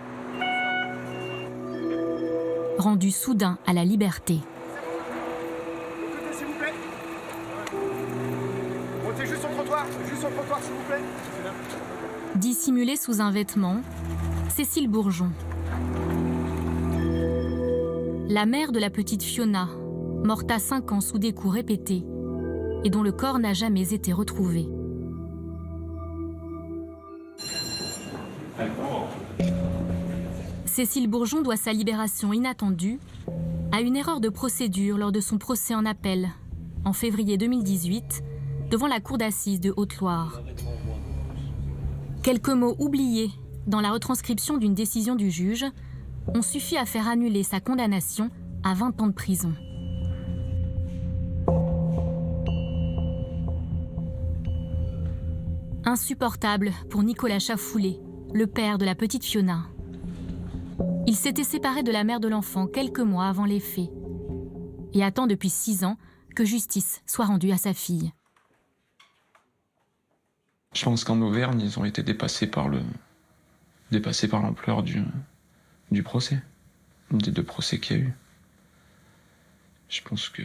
rendue soudain à la liberté. S'il vous plaît. Montez juste au trottoir, s'il vous plaît. Dissimulée sous un vêtement, Cécile Bourgeon. La mère de la petite Fiona, morte à 5 ans sous des coups répétés et dont le corps n'a jamais été retrouvé. Cécile Bourgeon doit sa libération inattendue à une erreur de procédure lors de son procès en appel, en février 2018, devant la cour d'assises de Haute-Loire. Quelques mots oubliés dans la retranscription d'une décision du juge ont suffi à faire annuler sa condamnation à 20 ans de prison. Insupportable pour Nicolas Chafoulet, le père de la petite Fiona. Il s'était séparé de la mère de l'enfant quelques mois avant les faits et attend depuis 6 ans que justice soit rendue à sa fille. Je pense qu'en Auvergne, ils ont été dépassés par l'ampleur du procès, des 2 procès qu'il y a eu. Je pense que...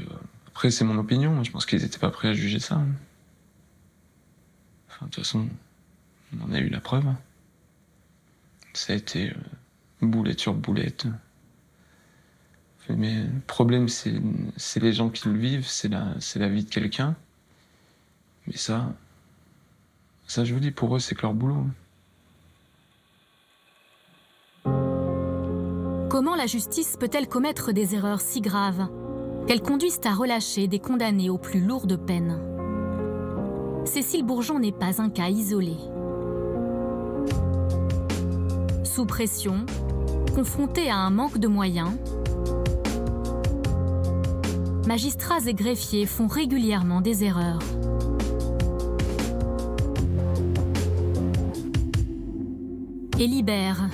Après, c'est mon opinion, je pense qu'ils n'étaient pas prêts à juger ça. Enfin, de toute façon, on en a eu la preuve. Ça a été boulette sur boulette. Mais le problème, c'est les gens qui le vivent, c'est la vie de quelqu'un. Mais ça, je vous dis, pour eux, c'est que leur boulot. Comment la justice peut-elle commettre des erreurs si graves qu'elles conduisent à relâcher des condamnés aux plus lourdes peines? Cécile Bourgeon n'est pas un cas isolé. Sous pression, confrontée à un manque de moyens, magistrats et greffiers font régulièrement des erreurs. Et libère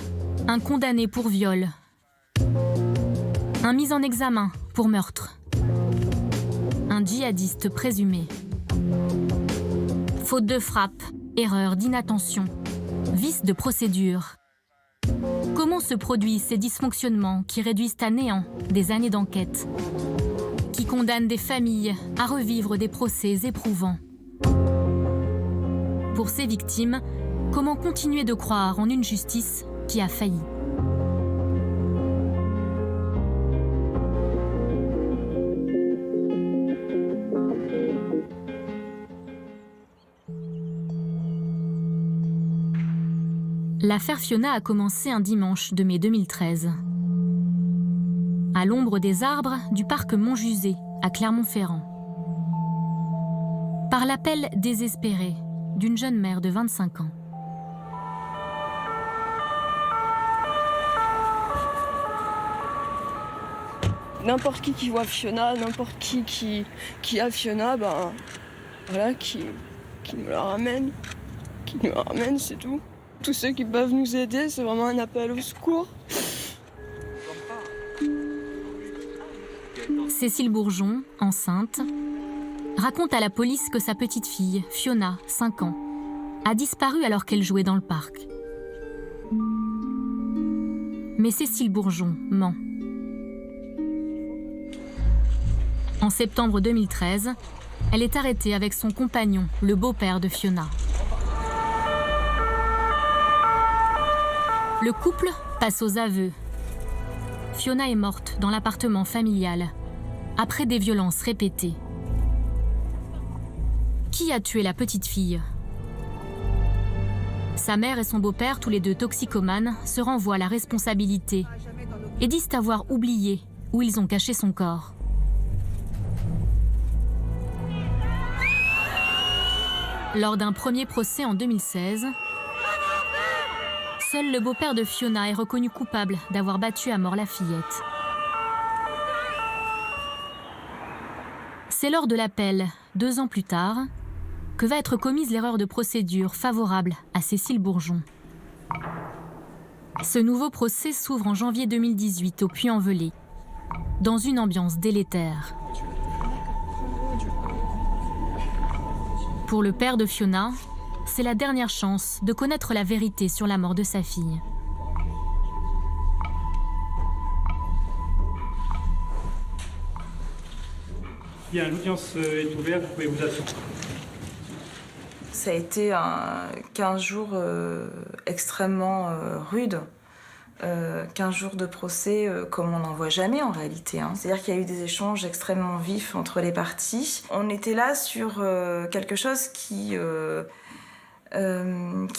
un condamné pour viol, un mis en examen pour meurtre, un djihadiste présumé. Faute de frappe, erreur d'inattention, vice de procédure. Comment se produisent ces dysfonctionnements qui réduisent à néant des années d'enquête, qui condamnent des familles à revivre des procès éprouvants? Pour ces victimes, comment continuer de croire en une justice qui a failli? L'affaire Fiona a commencé un dimanche de mai 2013. À l'ombre des arbres du parc Montjusé, à Clermont-Ferrand. Par l'appel désespéré d'une jeune mère de 25 ans. N'importe qui voit Fiona, n'importe qui a Fiona, ben voilà, qui nous la ramène. Qui nous la ramène, c'est tout. Tous ceux qui peuvent nous aider, c'est vraiment un appel au secours. Cécile Bourgeon, enceinte, raconte à la police que sa petite fille, Fiona, 5 ans, a disparu alors qu'elle jouait dans le parc. Mais Cécile Bourgeon ment. En septembre 2013, elle est arrêtée avec son compagnon, le beau-père de Fiona. Le couple passe aux aveux. Fiona est morte dans l'appartement familial, après des violences répétées. Qui a tué la petite fille? Sa mère et son beau-père, tous les 2 toxicomanes, se renvoient la responsabilité et disent avoir oublié où ils ont caché son corps. Lors d'un premier procès en 2016, seul le beau-père de Fiona est reconnu coupable d'avoir battu à mort la fillette. C'est lors de l'appel, 2 ans plus tard, que va être commise l'erreur de procédure favorable à Cécile Bourgeon. Ce nouveau procès s'ouvre en janvier 2018 au Puy-en-Velay, dans une ambiance délétère. Pour le père de Fiona, c'est la dernière chance de connaître la vérité sur la mort de sa fille. Bien, l'audience est ouverte, vous pouvez vous asseoir. Ça a été 15 jours extrêmement rudes. 15 jours de procès comme on n'en voit jamais en réalité. C'est-à-dire qu'il y a eu des échanges extrêmement vifs entre les parties. On était là sur quelque chose qui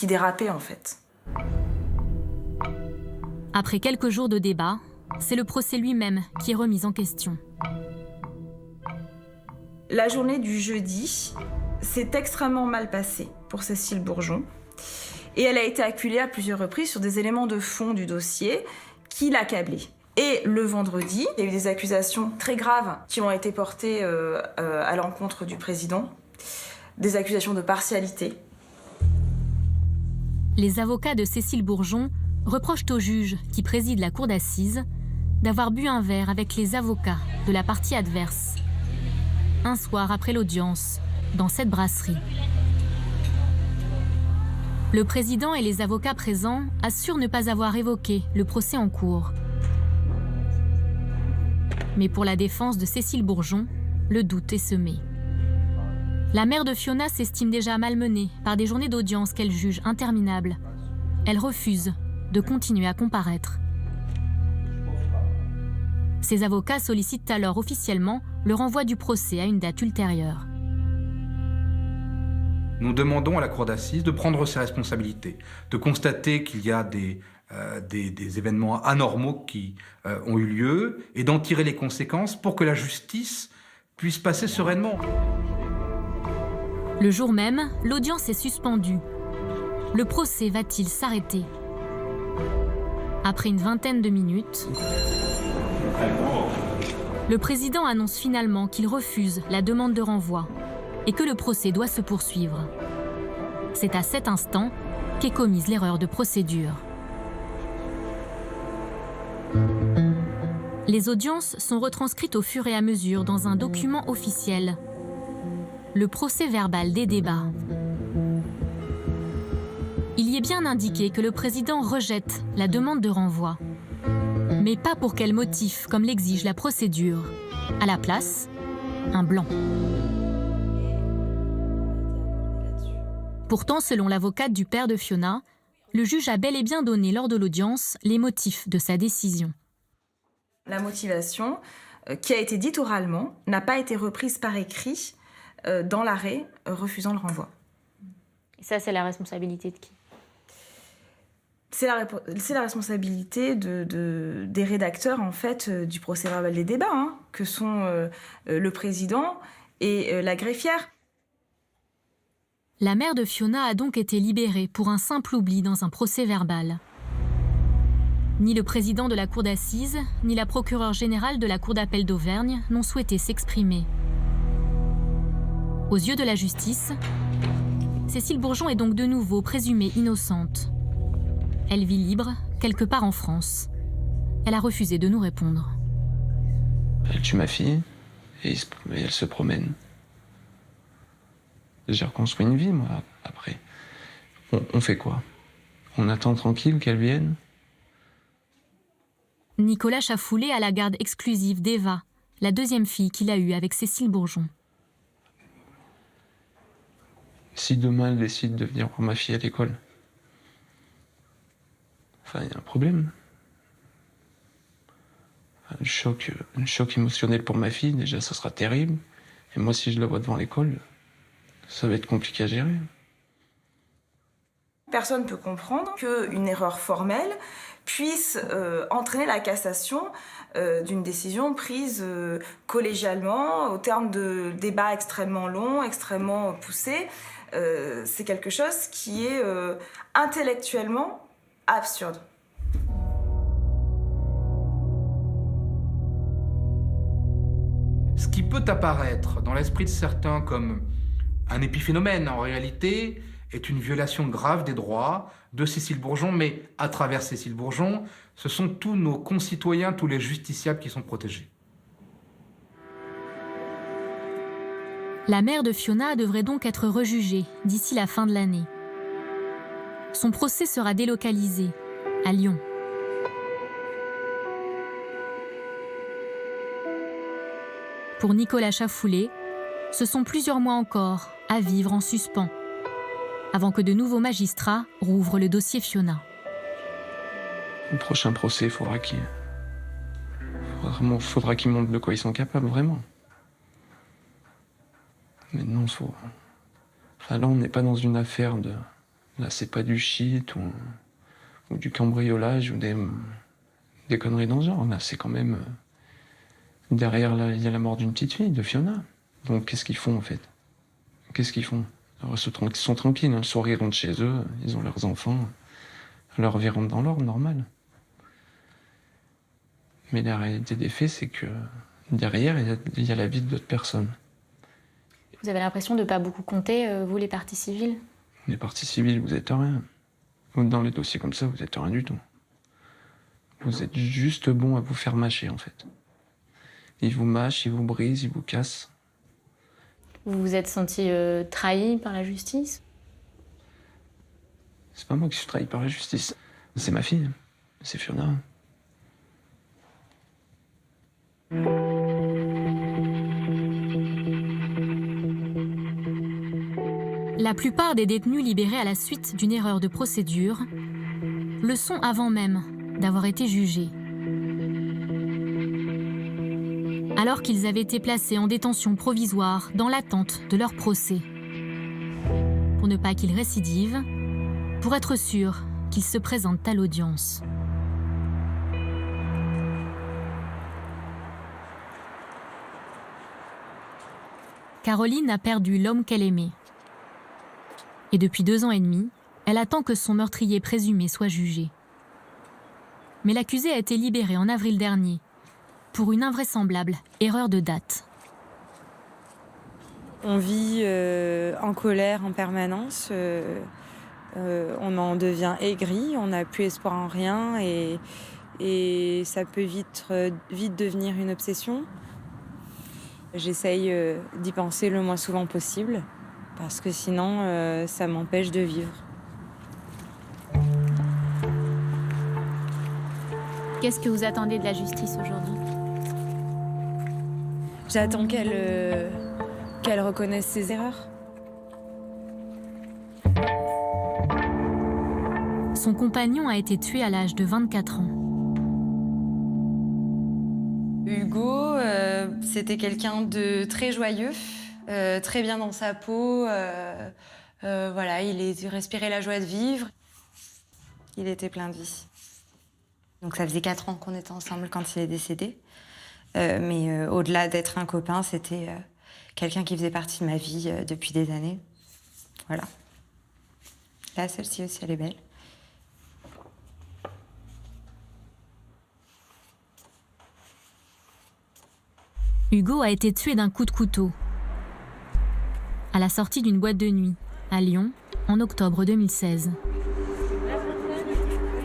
dérapait en fait. Après quelques jours de débat, c'est le procès lui-même qui est remis en question. La journée du jeudi s'est extrêmement mal passée pour Cécile Bourgeon. Et elle a été acculée à plusieurs reprises sur des éléments de fond du dossier qui l'accablaient. Et le vendredi, il y a eu des accusations très graves qui ont été portées à l'encontre du président, des accusations de partialité. Les avocats de Cécile Bourgeon reprochent au juge qui préside la cour d'assises d'avoir bu un verre avec les avocats de la partie adverse, un soir après l'audience, dans cette brasserie. Le président et les avocats présents assurent ne pas avoir évoqué le procès en cours. Mais pour la défense de Cécile Bourgeon, le doute est semé. La mère de Fiona s'estime déjà malmenée par des journées d'audience qu'elle juge interminables. Elle refuse de continuer à comparaître. Ses avocats sollicitent alors officiellement le renvoi du procès à une date ultérieure. Nous demandons à la cour d'assises de prendre ses responsabilités, de constater qu'il y a des événements anormaux qui ont eu lieu et d'en tirer les conséquences pour que la justice puisse passer sereinement. Le jour même, l'audience est suspendue. Le procès va-t-il s'arrêter ? Après une vingtaine de minutes, le président annonce finalement qu'il refuse la demande de renvoi et que le procès doit se poursuivre. C'est à cet instant qu'est commise l'erreur de procédure. Les audiences sont retranscrites au fur et à mesure dans un document officiel, le procès-verbal des débats. Il y est bien indiqué que le président rejette la demande de renvoi, mais pas pour quel motif, comme l'exige la procédure. À la place, un blanc. Pourtant, selon l'avocate du père de Fiona, le juge a bel et bien donné lors de l'audience les motifs de sa décision. La motivation, qui a été dite oralement, n'a pas été reprise par écrit dans l'arrêt refusant le renvoi. Et ça, c'est la responsabilité de qui ? C'est la responsabilité des rédacteurs en fait, du procès-verbal des débats, que sont le président et la greffière. La mère de Fiona a donc été libérée pour un simple oubli dans un procès-verbal. Ni le président de la cour d'assises, ni la procureure générale de la cour d'appel d'Auvergne n'ont souhaité s'exprimer. Aux yeux de la justice, Cécile Bourgeon est donc de nouveau présumée innocente. Elle vit libre, quelque part en France. Elle a refusé de nous répondre. Elle tue ma fille et elle se promène. J'ai reconstruit une vie, moi, après. On fait quoi? On attend tranquille qu'elle vienne? Nicolas Chafoulé a la garde exclusive d'Eva, la deuxième fille qu'il a eue avec Cécile Bourgeon. Si demain elle décide de venir voir ma fille à l'école, enfin, il y a un problème. Un choc émotionnel pour ma fille, déjà, ça sera terrible. Et moi, si je la vois devant l'école, ça va être compliqué à gérer. Personne ne peut comprendre qu'une erreur formelle puisse entraîner la cassation d'une décision prise collégialement, au terme de débats extrêmement longs, extrêmement poussés. C'est quelque chose qui est intellectuellement absurde. Ce qui peut apparaître dans l'esprit de certains comme un épiphénomène, en réalité, est une violation grave des droits de Cécile Bourgeon, mais à travers Cécile Bourgeon, ce sont tous nos concitoyens, tous les justiciables qui sont protégés. La mère de Fiona devrait donc être rejugée d'ici la fin de l'année. Son procès sera délocalisé à Lyon. Pour Nicolas Chafoulé, ce sont plusieurs mois encore à vivre en suspens, avant que de nouveaux magistrats rouvrent le dossier Fiona. Le prochain procès, il faudra qu'il montre de quoi ils sont capables, vraiment. Mais non, Enfin, là, on n'est pas dans une affaire de... Là, c'est pas du shit ou du cambriolage ou des conneries dans ce genre. Là, c'est quand même... Derrière, là, il y a la mort d'une petite fille, de Fiona. Donc, qu'est-ce qu'ils font, en fait? Qu'est-ce qu'ils font? Alors, ils sont tranquilles, hein. Le soir, ils rentrent chez eux, ils ont leurs enfants. Leur vie rentre dans l'ordre, normal. Mais la réalité des faits, c'est que derrière, il y a la vie d'autres personnes. Vous avez l'impression de ne pas beaucoup compter, vous, les parties civiles? Les parties civiles, vous êtes rien. Dans les dossiers comme ça, vous êtes rien du tout. Vous êtes juste bon à vous faire mâcher, en fait. Ils vous mâchent, ils vous brisent, ils vous cassent. Vous vous êtes senti trahi par la justice? C'est pas moi qui suis trahi par la justice. C'est ma fille. C'est Fiona. La plupart des détenus libérés à la suite d'une erreur de procédure le sont avant même d'avoir été jugés. Alors qu'ils avaient été placés en détention provisoire dans l'attente de leur procès. Pour ne pas qu'ils récidivent, pour être sûr qu'ils se présentent à l'audience. Caroline a perdu l'homme qu'elle aimait. Et depuis 2 ans et demi, elle attend que son meurtrier présumé soit jugé. Mais l'accusé a été libéré en avril dernier pour une invraisemblable erreur de date. On vit en colère en permanence, on en devient aigri, on n'a plus espoir en rien et ça peut vite devenir une obsession. J'essaye d'y penser le moins souvent possible parce que sinon ça m'empêche de vivre. Qu'est-ce que vous attendez de la justice aujourd'hui? J'attends qu'elle reconnaisse ses erreurs. Son compagnon a été tué à l'âge de 24 ans. Hugo, c'était quelqu'un de très joyeux, très bien dans sa peau. Voilà, il respirait la joie de vivre. Il était plein de vie. Donc ça faisait 4 ans qu'on était ensemble quand il est décédé. Mais au-delà d'être un copain, c'était quelqu'un qui faisait partie de ma vie depuis des années. Voilà. Là, celle-ci aussi, elle est belle. Hugo a été tué d'un coup de couteau à la sortie d'une boîte de nuit à Lyon en octobre 2016.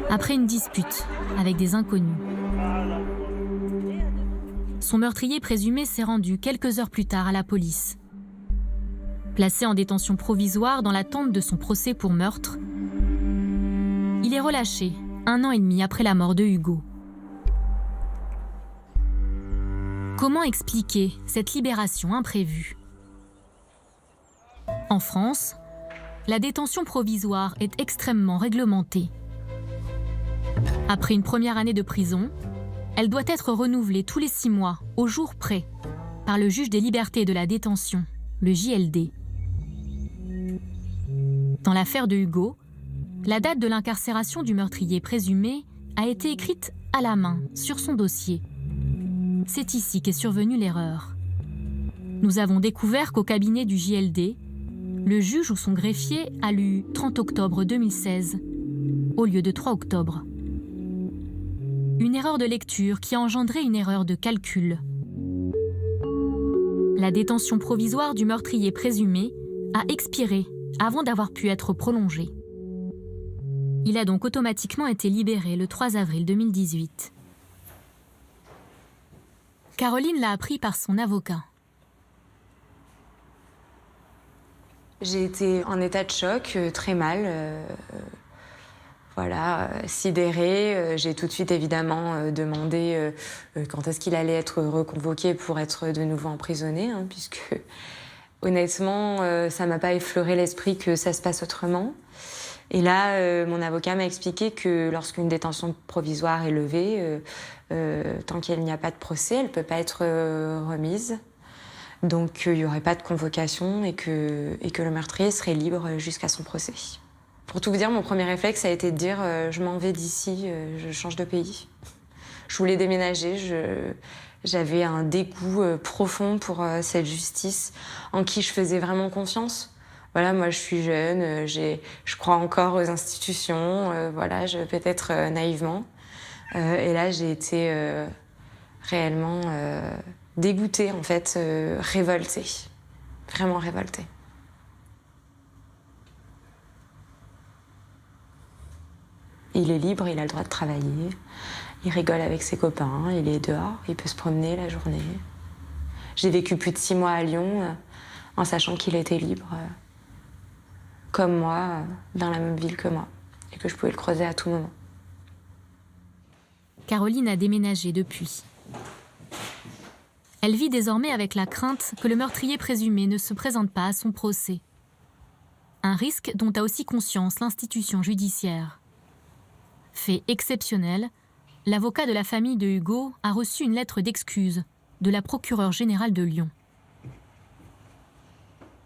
Après une dispute avec des inconnus. Son meurtrier présumé s'est rendu quelques heures plus tard à la police. Placé en détention provisoire dans l'attente de son procès pour meurtre, il est relâché 1 an et demi après la mort de Hugo. Comment expliquer cette libération imprévue? En France, la détention provisoire est extrêmement réglementée. Après une première année de prison, elle doit être renouvelée tous les 6 mois, au jour près, par le juge des libertés et de la détention, le JLD. Dans l'affaire de Hugo, la date de l'incarcération du meurtrier présumé a été écrite à la main sur son dossier. C'est ici qu'est survenue l'erreur. Nous avons découvert qu'au cabinet du JLD, le juge ou son greffier a lu 30 octobre 2016 au lieu de 3 octobre. Une erreur de lecture qui a engendré une erreur de calcul. La détention provisoire du meurtrier présumé a expiré avant d'avoir pu être prolongée. Il a donc automatiquement été libéré le 3 avril 2018. Caroline l'a appris par son avocat. J'ai été en état de choc, très mal. Voilà, sidérée. J'ai tout de suite évidemment demandé quand est-ce qu'il allait être reconvoqué pour être de nouveau emprisonné, hein, puisque honnêtement, ça m'a pas effleuré l'esprit que ça se passe autrement. Et là, mon avocat m'a expliqué que lorsqu'une détention provisoire est levée, tant qu'il n'y a pas de procès, elle ne peut pas être remise. Donc il n'y aurait pas de convocation et que le meurtrier serait libre jusqu'à son procès. Pour tout vous dire, mon premier réflexe a été de dire je m'en vais d'ici, je change de pays. Je voulais déménager, j'avais un dégoût profond pour cette justice en qui je faisais vraiment confiance. Voilà, moi je suis jeune, je crois encore aux institutions, voilà, peut-être naïvement. Et là j'ai été réellement dégoûtée, en fait, révoltée. Vraiment révoltée. Il est libre, il a le droit de travailler, il rigole avec ses copains, il est dehors, il peut se promener la journée. J'ai vécu plus de 6 mois à Lyon en sachant qu'il était libre. Comme moi, dans la même ville que moi, et que je pouvais le croiser à tout moment. Caroline a déménagé depuis. Elle vit désormais avec la crainte que le meurtrier présumé ne se présente pas à son procès. Un risque dont a aussi conscience l'institution judiciaire. Fait exceptionnel, l'avocat de la famille de Hugo a reçu une lettre d'excuse de la procureure générale de Lyon.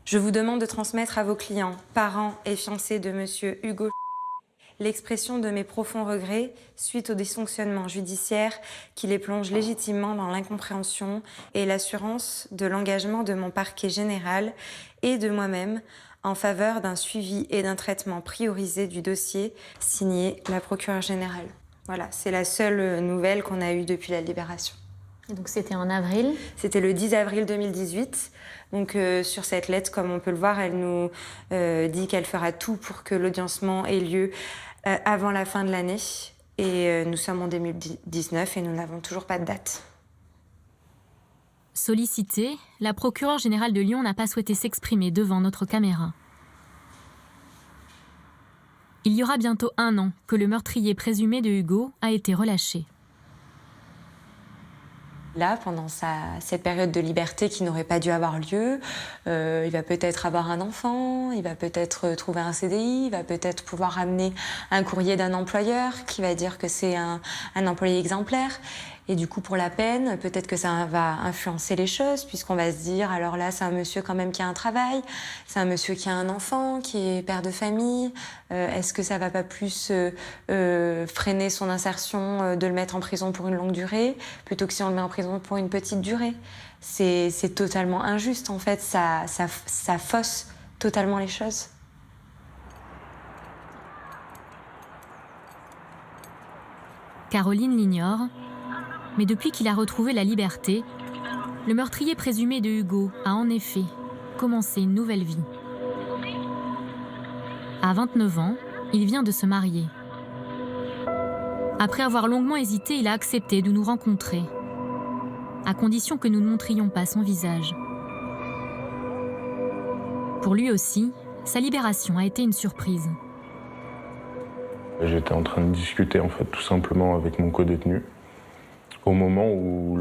Je vous demande de transmettre à vos clients, parents et fiancés de monsieur Hugo l'expression de mes profonds regrets suite au dysfonctionnement judiciaire qui les plonge légitimement dans l'incompréhension et l'assurance de l'engagement de mon parquet général et de moi-même en faveur d'un suivi et d'un traitement priorisé du dossier signé la procureure générale. Voilà, c'est la seule nouvelle qu'on a eue depuis la libération. Et donc c'était en avril ? C'était le 10 avril 2018. Donc sur cette lettre, comme on peut le voir, elle nous dit qu'elle fera tout pour que l'audiencement ait lieu avant la fin de l'année. Et nous sommes en 2019 et nous n'avons toujours pas de date. Sollicitée, la procureure générale de Lyon n'a pas souhaité s'exprimer devant notre caméra. Il y aura bientôt 1 an que le meurtrier présumé de Hugo a été relâché. Là, pendant cette période de liberté qui n'aurait pas dû avoir lieu, il va peut-être avoir un enfant, il va peut-être trouver un CDI, il va peut-être pouvoir amener un courrier d'un employeur qui va dire que c'est un employé exemplaire. Et du coup, pour la peine, peut-être que ça va influencer les choses, puisqu'on va se dire, alors là, c'est un monsieur quand même qui a un travail, c'est un monsieur qui a un enfant, qui est père de famille. Est-ce que ça va pas plus freiner son insertion de le mettre en prison pour une longue durée, plutôt que si on le met en prison pour une petite durée? C'est totalement injuste, en fait. Ça fausse totalement les choses. Caroline l'ignore. Mais depuis qu'il a retrouvé la liberté, le meurtrier présumé de Hugo a en effet commencé une nouvelle vie. À 29 ans, il vient de se marier. Après avoir longuement hésité, il a accepté de nous rencontrer, à condition que nous ne montrions pas son visage. Pour lui aussi, sa libération a été une surprise. J'étais en train de discuter en fait tout simplement avec mon co-détenu. Au moment où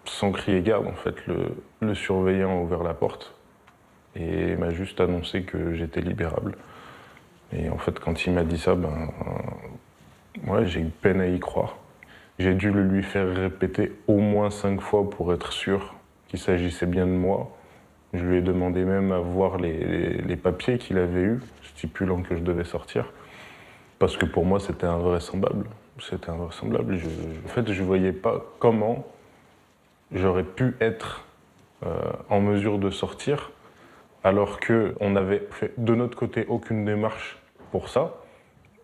sans crier garde, en fait, le surveillant a ouvert la porte et m'a juste annoncé que j'étais libérable. Et en fait, quand il m'a dit ça, ouais, j'ai eu peine à y croire. J'ai dû le lui faire répéter au moins 5 fois pour être sûr qu'il s'agissait bien de moi. Je lui ai demandé même à voir les papiers qu'il avait eus, stipulant que je devais sortir, parce que pour moi, c'était invraisemblable. C'était invraisemblable. En fait, je ne voyais pas comment j'aurais pu être en mesure de sortir alors qu'on n'avait fait de notre côté aucune démarche pour ça.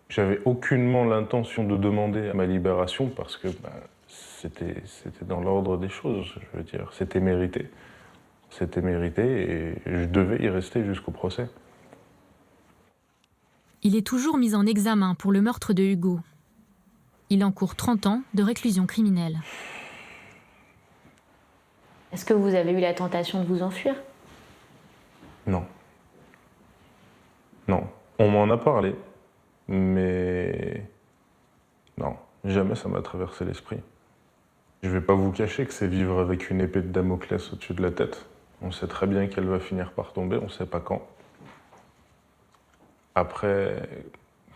J'avais aucunement l'intention de demander ma libération parce que c'était dans l'ordre des choses, je veux dire. C'était mérité. C'était mérité et je devais y rester jusqu'au procès. Il est toujours mis en examen pour le meurtre de Hugo. Il encourt 30 ans de réclusion criminelle. Est-ce que vous avez eu la tentation de vous enfuir? Non. Non. On m'en a parlé, mais non, jamais ça m'a traversé l'esprit. Je vais pas vous cacher que c'est vivre avec une épée de Damoclès au-dessus de la tête. On sait très bien qu'elle va finir par tomber, on sait pas quand. Après,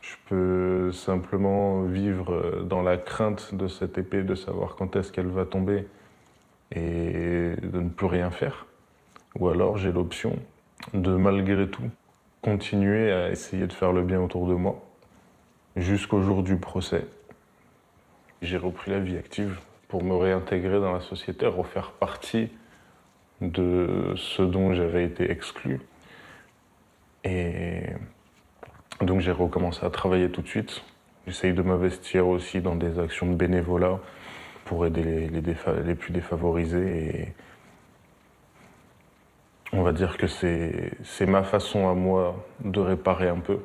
je peux simplement vivre dans la crainte de cette épée, de savoir quand est-ce qu'elle va tomber et de ne plus rien faire. Ou alors j'ai l'option de, malgré tout, continuer à essayer de faire le bien autour de moi jusqu'au jour du procès. J'ai repris la vie active pour me réintégrer dans la société, refaire partie de ce dont j'avais été exclu. Et donc j'ai recommencé à travailler tout de suite. J'essaye de m'investir aussi dans des actions de bénévolat pour aider les plus défavorisés. Et on va dire que c'est ma façon à moi de réparer un peu.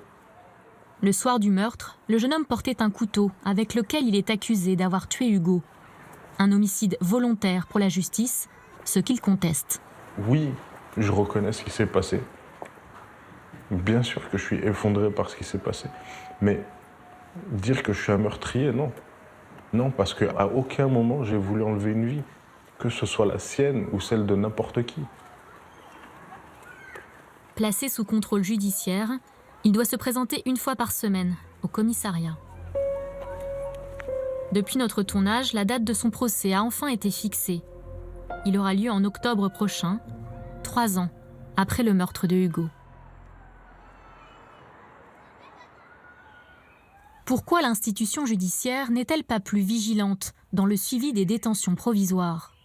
Le soir du meurtre, le jeune homme portait un couteau avec lequel il est accusé d'avoir tué Hugo. Un homicide volontaire pour la justice, ce qu'il conteste. Oui, je reconnais ce qui s'est passé. Bien sûr que je suis effondré par ce qui s'est passé. Mais dire que je suis un meurtrier, non. Non, parce qu'à aucun moment j'ai voulu enlever une vie, que ce soit la sienne ou celle de n'importe qui. Placé sous contrôle judiciaire, il doit se présenter une fois par semaine au commissariat. Depuis notre tournage, la date de son procès a enfin été fixée. Il aura lieu en octobre prochain, 3 ans après le meurtre de Hugo. Pourquoi l'institution judiciaire n'est-elle pas plus vigilante dans le suivi des détentions provisoires?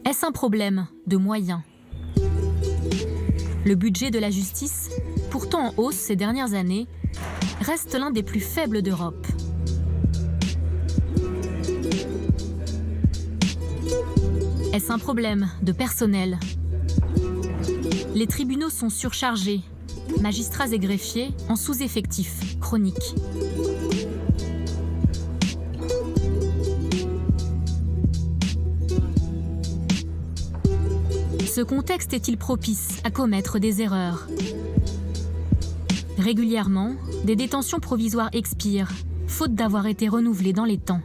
Est-ce un problème de moyens? Le budget de la justice, pourtant en hausse ces dernières années, reste l'un des plus faibles d'Europe. Est-ce un problème de personnel? Les tribunaux sont surchargés, magistrats et greffiers en sous-effectif chronique. Ce contexte est-il propice à commettre des erreurs? Régulièrement, des détentions provisoires expirent, faute d'avoir été renouvelées dans les temps.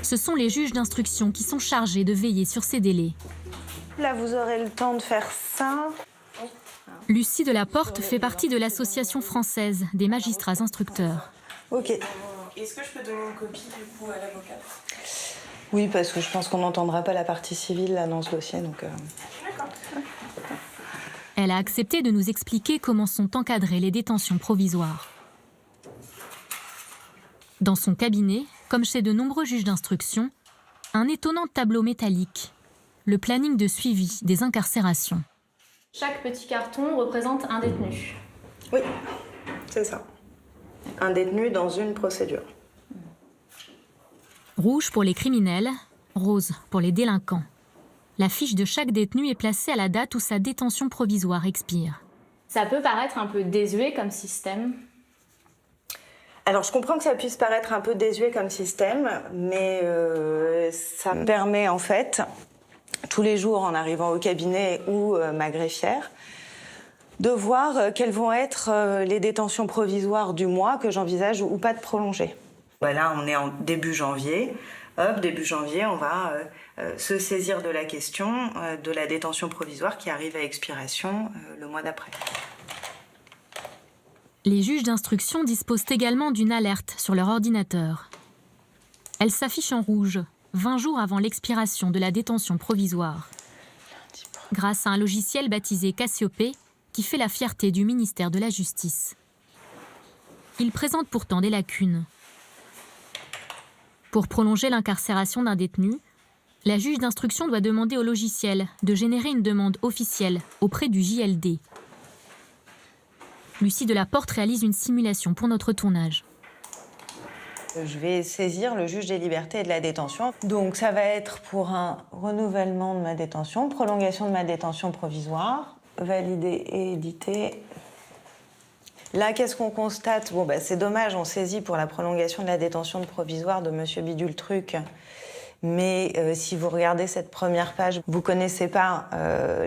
Ce sont les juges d'instruction qui sont chargés de veiller sur ces délais. Là, vous aurez le temps de faire ça. Lucie Delaporte fait partie de l'Association française des magistrats instructeurs. Ok. Est-ce que je peux donner une copie du coup à l'avocat? Oui, parce que je pense qu'on n'entendra pas la partie civile là, dans ce dossier. Donc, D'accord. Elle a accepté de nous expliquer comment sont encadrées les détentions provisoires. Dans son cabinet, comme chez de nombreux juges d'instruction, un étonnant tableau métallique, le planning de suivi des incarcérations. Chaque petit carton représente un détenu. oui, c'est ça. Un détenu dans une procédure. Rouge pour les criminels, rose pour les délinquants. La fiche de chaque détenu est placée à la date où sa détention provisoire expire. Ça peut paraître un peu désuet comme système. Alors, je comprends que ça puisse paraître un peu désuet comme système, mais ça me permet en fait, tous les jours en arrivant au cabinet ou ma greffière, de voir quelles vont être les détentions provisoires du mois que j'envisage ou pas de prolonger. Là, on est en début janvier. Hop, début janvier, on va se saisir de la question de la détention provisoire qui arrive à expiration le mois d'après. Les juges d'instruction disposent également d'une alerte sur leur ordinateur. Elle s'affiche en rouge, 20 jours avant l'expiration de la détention provisoire. Grâce à un logiciel baptisé Cassiopée, qui fait la fierté du ministère de la Justice. Il présente pourtant des lacunes. Pour prolonger l'incarcération d'un détenu, la juge d'instruction doit demander au logiciel de générer une demande officielle auprès du JLD. Lucie Delaporte réalise une simulation pour notre tournage. Je vais saisir le juge des libertés et de la détention. Donc ça va être pour un renouvellement de ma détention, prolongation de ma détention provisoire, validé et édité. Là, qu'est-ce qu'on constate? Bon, c'est dommage, on saisit pour la prolongation de la détention provisoire de Monsieur Bidule Truc. Mais si vous regardez cette première page, vous ne connaissez pas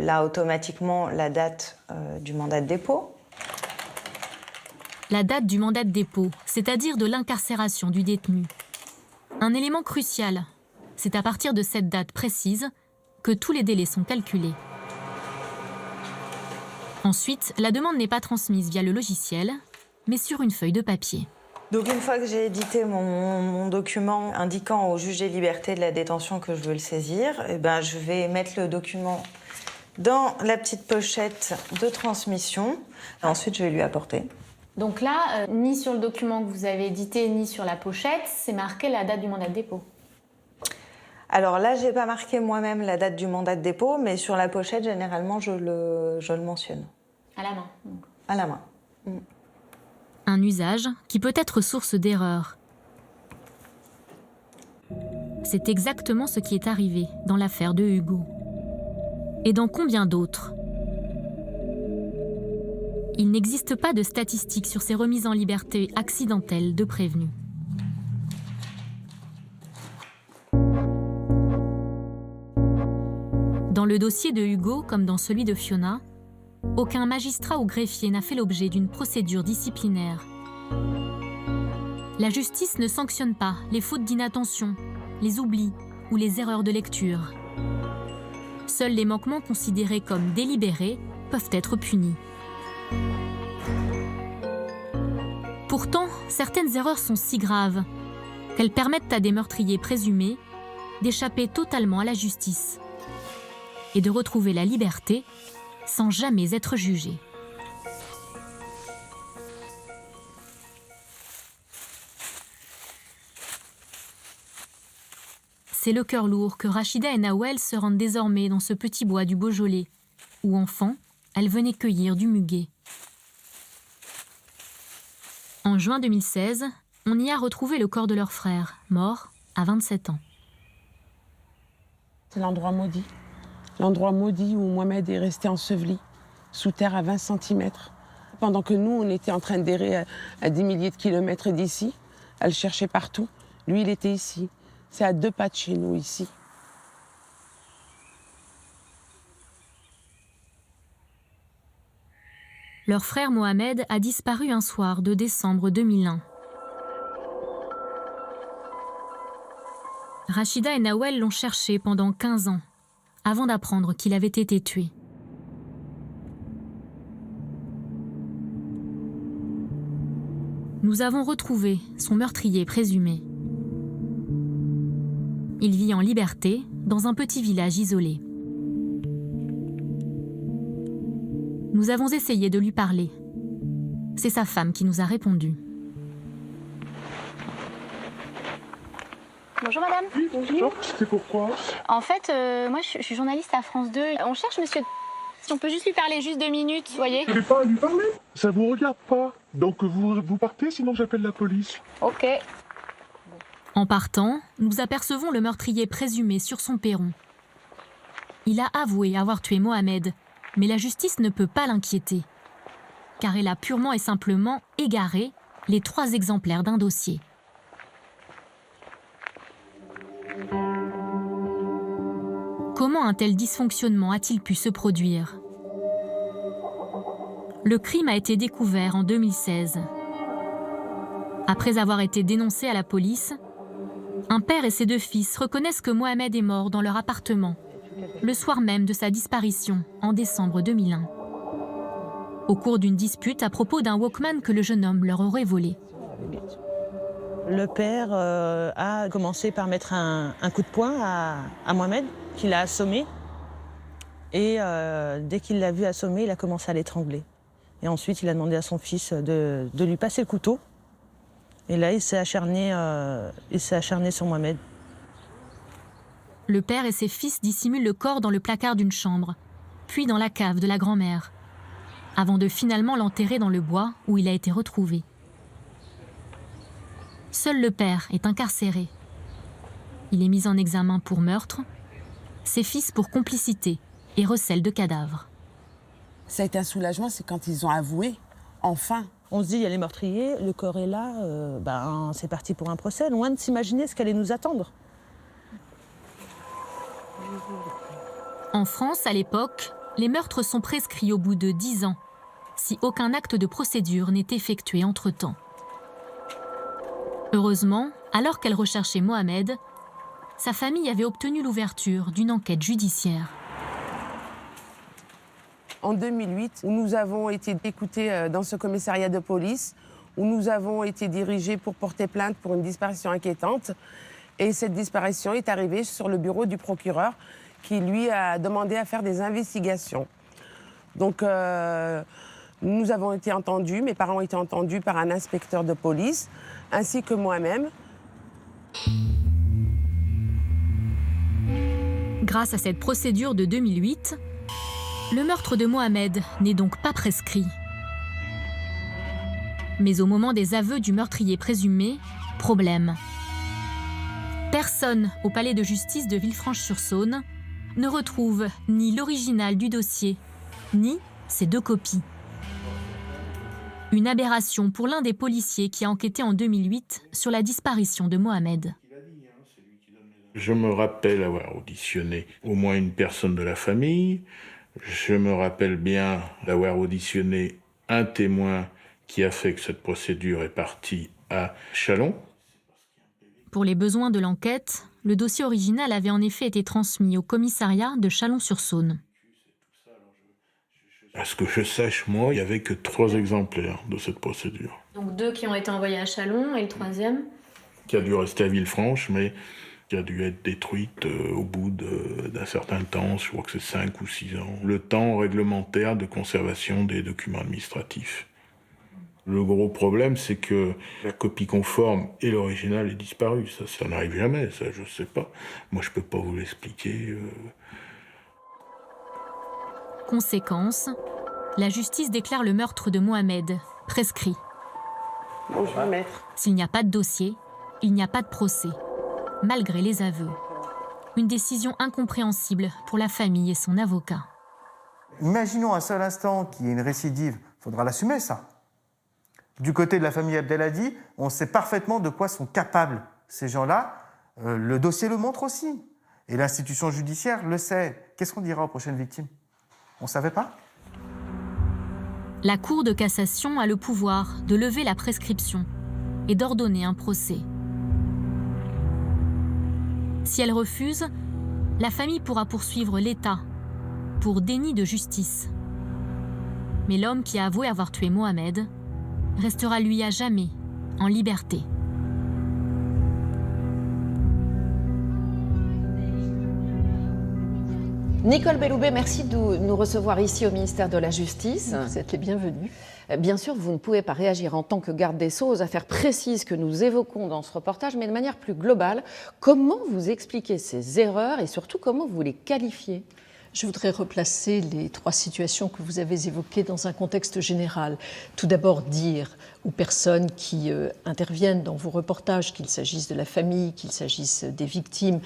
là automatiquement la date du mandat de dépôt. La date du mandat de dépôt, c'est-à-dire de l'incarcération du détenu. Un élément crucial, c'est à partir de cette date précise que tous les délais sont calculés. Ensuite, la demande n'est pas transmise via le logiciel, mais sur une feuille de papier. Donc une fois que j'ai édité mon document indiquant au juge des libertés de la détention que je veux le saisir, je vais mettre le document dans la petite pochette de transmission. Ensuite, je vais lui apporter. Donc là, ni sur le document que vous avez édité, ni sur la pochette, c'est marqué la date du mandat de dépôt. Alors là, j'ai pas marqué moi-même la date du mandat de dépôt, mais sur la pochette, généralement, je le mentionne. À la main. Donc. À la main. Un usage qui peut être source d'erreur. C'est exactement ce qui est arrivé dans l'affaire de Hugo. Et dans combien d'autres? Il n'existe pas de statistiques sur ces remises en liberté accidentelles de prévenus. Dans le dossier de Hugo, comme dans celui de Fiona, aucun magistrat ou greffier n'a fait l'objet d'une procédure disciplinaire. La justice ne sanctionne pas les fautes d'inattention, les oublis ou les erreurs de lecture. Seuls les manquements considérés comme délibérés peuvent être punis. Pourtant, certaines erreurs sont si graves qu'elles permettent à des meurtriers présumés d'échapper totalement à la justice et de retrouver la liberté sans jamais être jugés. C'est le cœur lourd que Rachida et Nawel se rendent désormais dans ce petit bois du Beaujolais, où enfant, elles venaient cueillir du muguet. En juin 2016, on y a retrouvé le corps de leur frère, mort à 27 ans. C'est l'endroit maudit. L'endroit maudit où Mohamed est resté enseveli, sous terre à 20 cm. Pendant que nous, on était en train d'errer à des milliers de kilomètres d'ici, à le chercher partout. Lui, il était ici. C'est à 2 pas de chez nous, ici. Leur frère Mohamed a disparu un soir de décembre 2001. Rachida et Nawel l'ont cherché pendant 15 ans, avant d'apprendre qu'il avait été tué. Nous avons retrouvé son meurtrier présumé. Il vit en liberté dans un petit village isolé. Nous avons essayé de lui parler. C'est sa femme qui nous a répondu. Bonjour madame. Oui, bonjour. C'est pourquoi? En fait, moi je suis journaliste à France 2. On cherche monsieur... Si on peut juste lui parler juste 2 minutes, vous voyez? Vous ne voulez pas lui parler? Ça vous regarde pas. Donc vous partez, sinon j'appelle la police. Ok. En partant, nous apercevons le meurtrier présumé sur son perron. Il a avoué avoir tué Mohamed, mais la justice ne peut pas l'inquiéter, car elle a purement et simplement égaré les 3 exemplaires d'un dossier. Comment un tel dysfonctionnement a-t-il pu se produire? Le crime a été découvert en 2016. Après avoir été dénoncé à la police, un père et ses 2 fils reconnaissent que Mohamed est mort dans leur appartement, le soir même de sa disparition, en décembre 2001. Au cours d'une dispute à propos d'un Walkman que le jeune homme leur aurait volé. Le père a commencé par mettre un coup de poing à Mohamed, qu'il a assommé. Et dès qu'il l'a vu assommer, il a commencé à l'étrangler. Et ensuite, il a demandé à son fils de lui passer le couteau. Et là, il s'est acharné sur Mohamed. Le père et ses fils dissimulent le corps dans le placard d'une chambre, puis dans la cave de la grand-mère, avant de finalement l'enterrer dans le bois où il a été retrouvé. Seul le père est incarcéré. Il est mis en examen pour meurtre, ses fils pour complicité et recel de cadavres. Ça a été un soulagement, c'est quand ils ont avoué, enfin. On se dit, il y a les meurtriers, le corps est là, c'est parti pour un procès, loin de s'imaginer ce qu'allait nous attendre. En France, à l'époque, les meurtres sont prescrits au bout de 10 ans, si aucun acte de procédure n'est effectué entre-temps. Heureusement, alors qu'elle recherchait Mohamed, sa famille avait obtenu l'ouverture d'une enquête judiciaire. En 2008, où nous avons été écoutés dans ce commissariat de police, où nous avons été dirigés pour porter plainte pour une disparition inquiétante. Et cette disparition est arrivée sur le bureau du procureur qui, lui, a demandé à faire des investigations. Donc, nous avons été entendus, mes parents ont été entendus par un inspecteur de police, ainsi que moi-même. Grâce à cette procédure de 2008, le meurtre de Mohamed n'est donc pas prescrit. Mais au moment des aveux du meurtrier présumé, problème. Personne au palais de justice de Villefranche-sur-Saône ne retrouve ni l'original du dossier, ni ses 2 copies. Une aberration pour l'un des policiers qui a enquêté en 2008 sur la disparition de Mohamed. Je me rappelle avoir auditionné au moins une personne de la famille. Je me rappelle bien d'avoir auditionné un témoin qui a fait que cette procédure est partie à Châlons. Pour les besoins de l'enquête, le dossier original avait en effet été transmis au commissariat de Chalon-sur-Saône. À ce que je sache, moi, il n'y avait que 3 exemplaires de cette procédure. Donc 2 qui ont été envoyés à Châlons et le 3e qui a dû rester à Villefranche, mais qui a dû être détruite au bout d'un certain temps, je crois que c'est 5 ou 6 ans. Le temps réglementaire de conservation des documents administratifs. Le gros problème, c'est que la copie conforme et l'original est disparu. Ça n'arrive jamais, ça je sais pas. Moi je peux pas vous l'expliquer. Conséquence, la justice déclare le meurtre de Mohamed prescrit. Bonjour maître. S'il n'y a pas de dossier, il n'y a pas de procès, malgré les aveux. Une décision incompréhensible pour la famille et son avocat. Imaginons un seul instant qu'il y ait une récidive, il faudra l'assumer ça. Du côté de la famille Abdelhadi, on sait parfaitement de quoi sont capables ces gens-là. Le dossier le montre aussi. Et l'institution judiciaire le sait. Qu'est-ce qu'on dira aux prochaines victimes? On ne savait pas? La Cour de cassation a le pouvoir de lever la prescription et d'ordonner un procès. Si elle refuse, la famille pourra poursuivre l'État pour déni de justice. Mais l'homme qui a avoué avoir tué Mohamed restera lui à jamais en liberté. Nicole Belloubet, merci de nous recevoir ici au ministère de la Justice. Vous êtes les bienvenus. Bien sûr, vous ne pouvez pas réagir en tant que garde des Sceaux aux affaires précises que nous évoquons dans ce reportage, mais de manière plus globale, comment vous expliquez ces erreurs et surtout comment vous les qualifiez ? Je voudrais replacer les 3 situations que vous avez évoquées dans un contexte général. Tout d'abord, dire aux personnes qui interviennent dans vos reportages, qu'il s'agisse de la famille, qu'il s'agisse des victimes,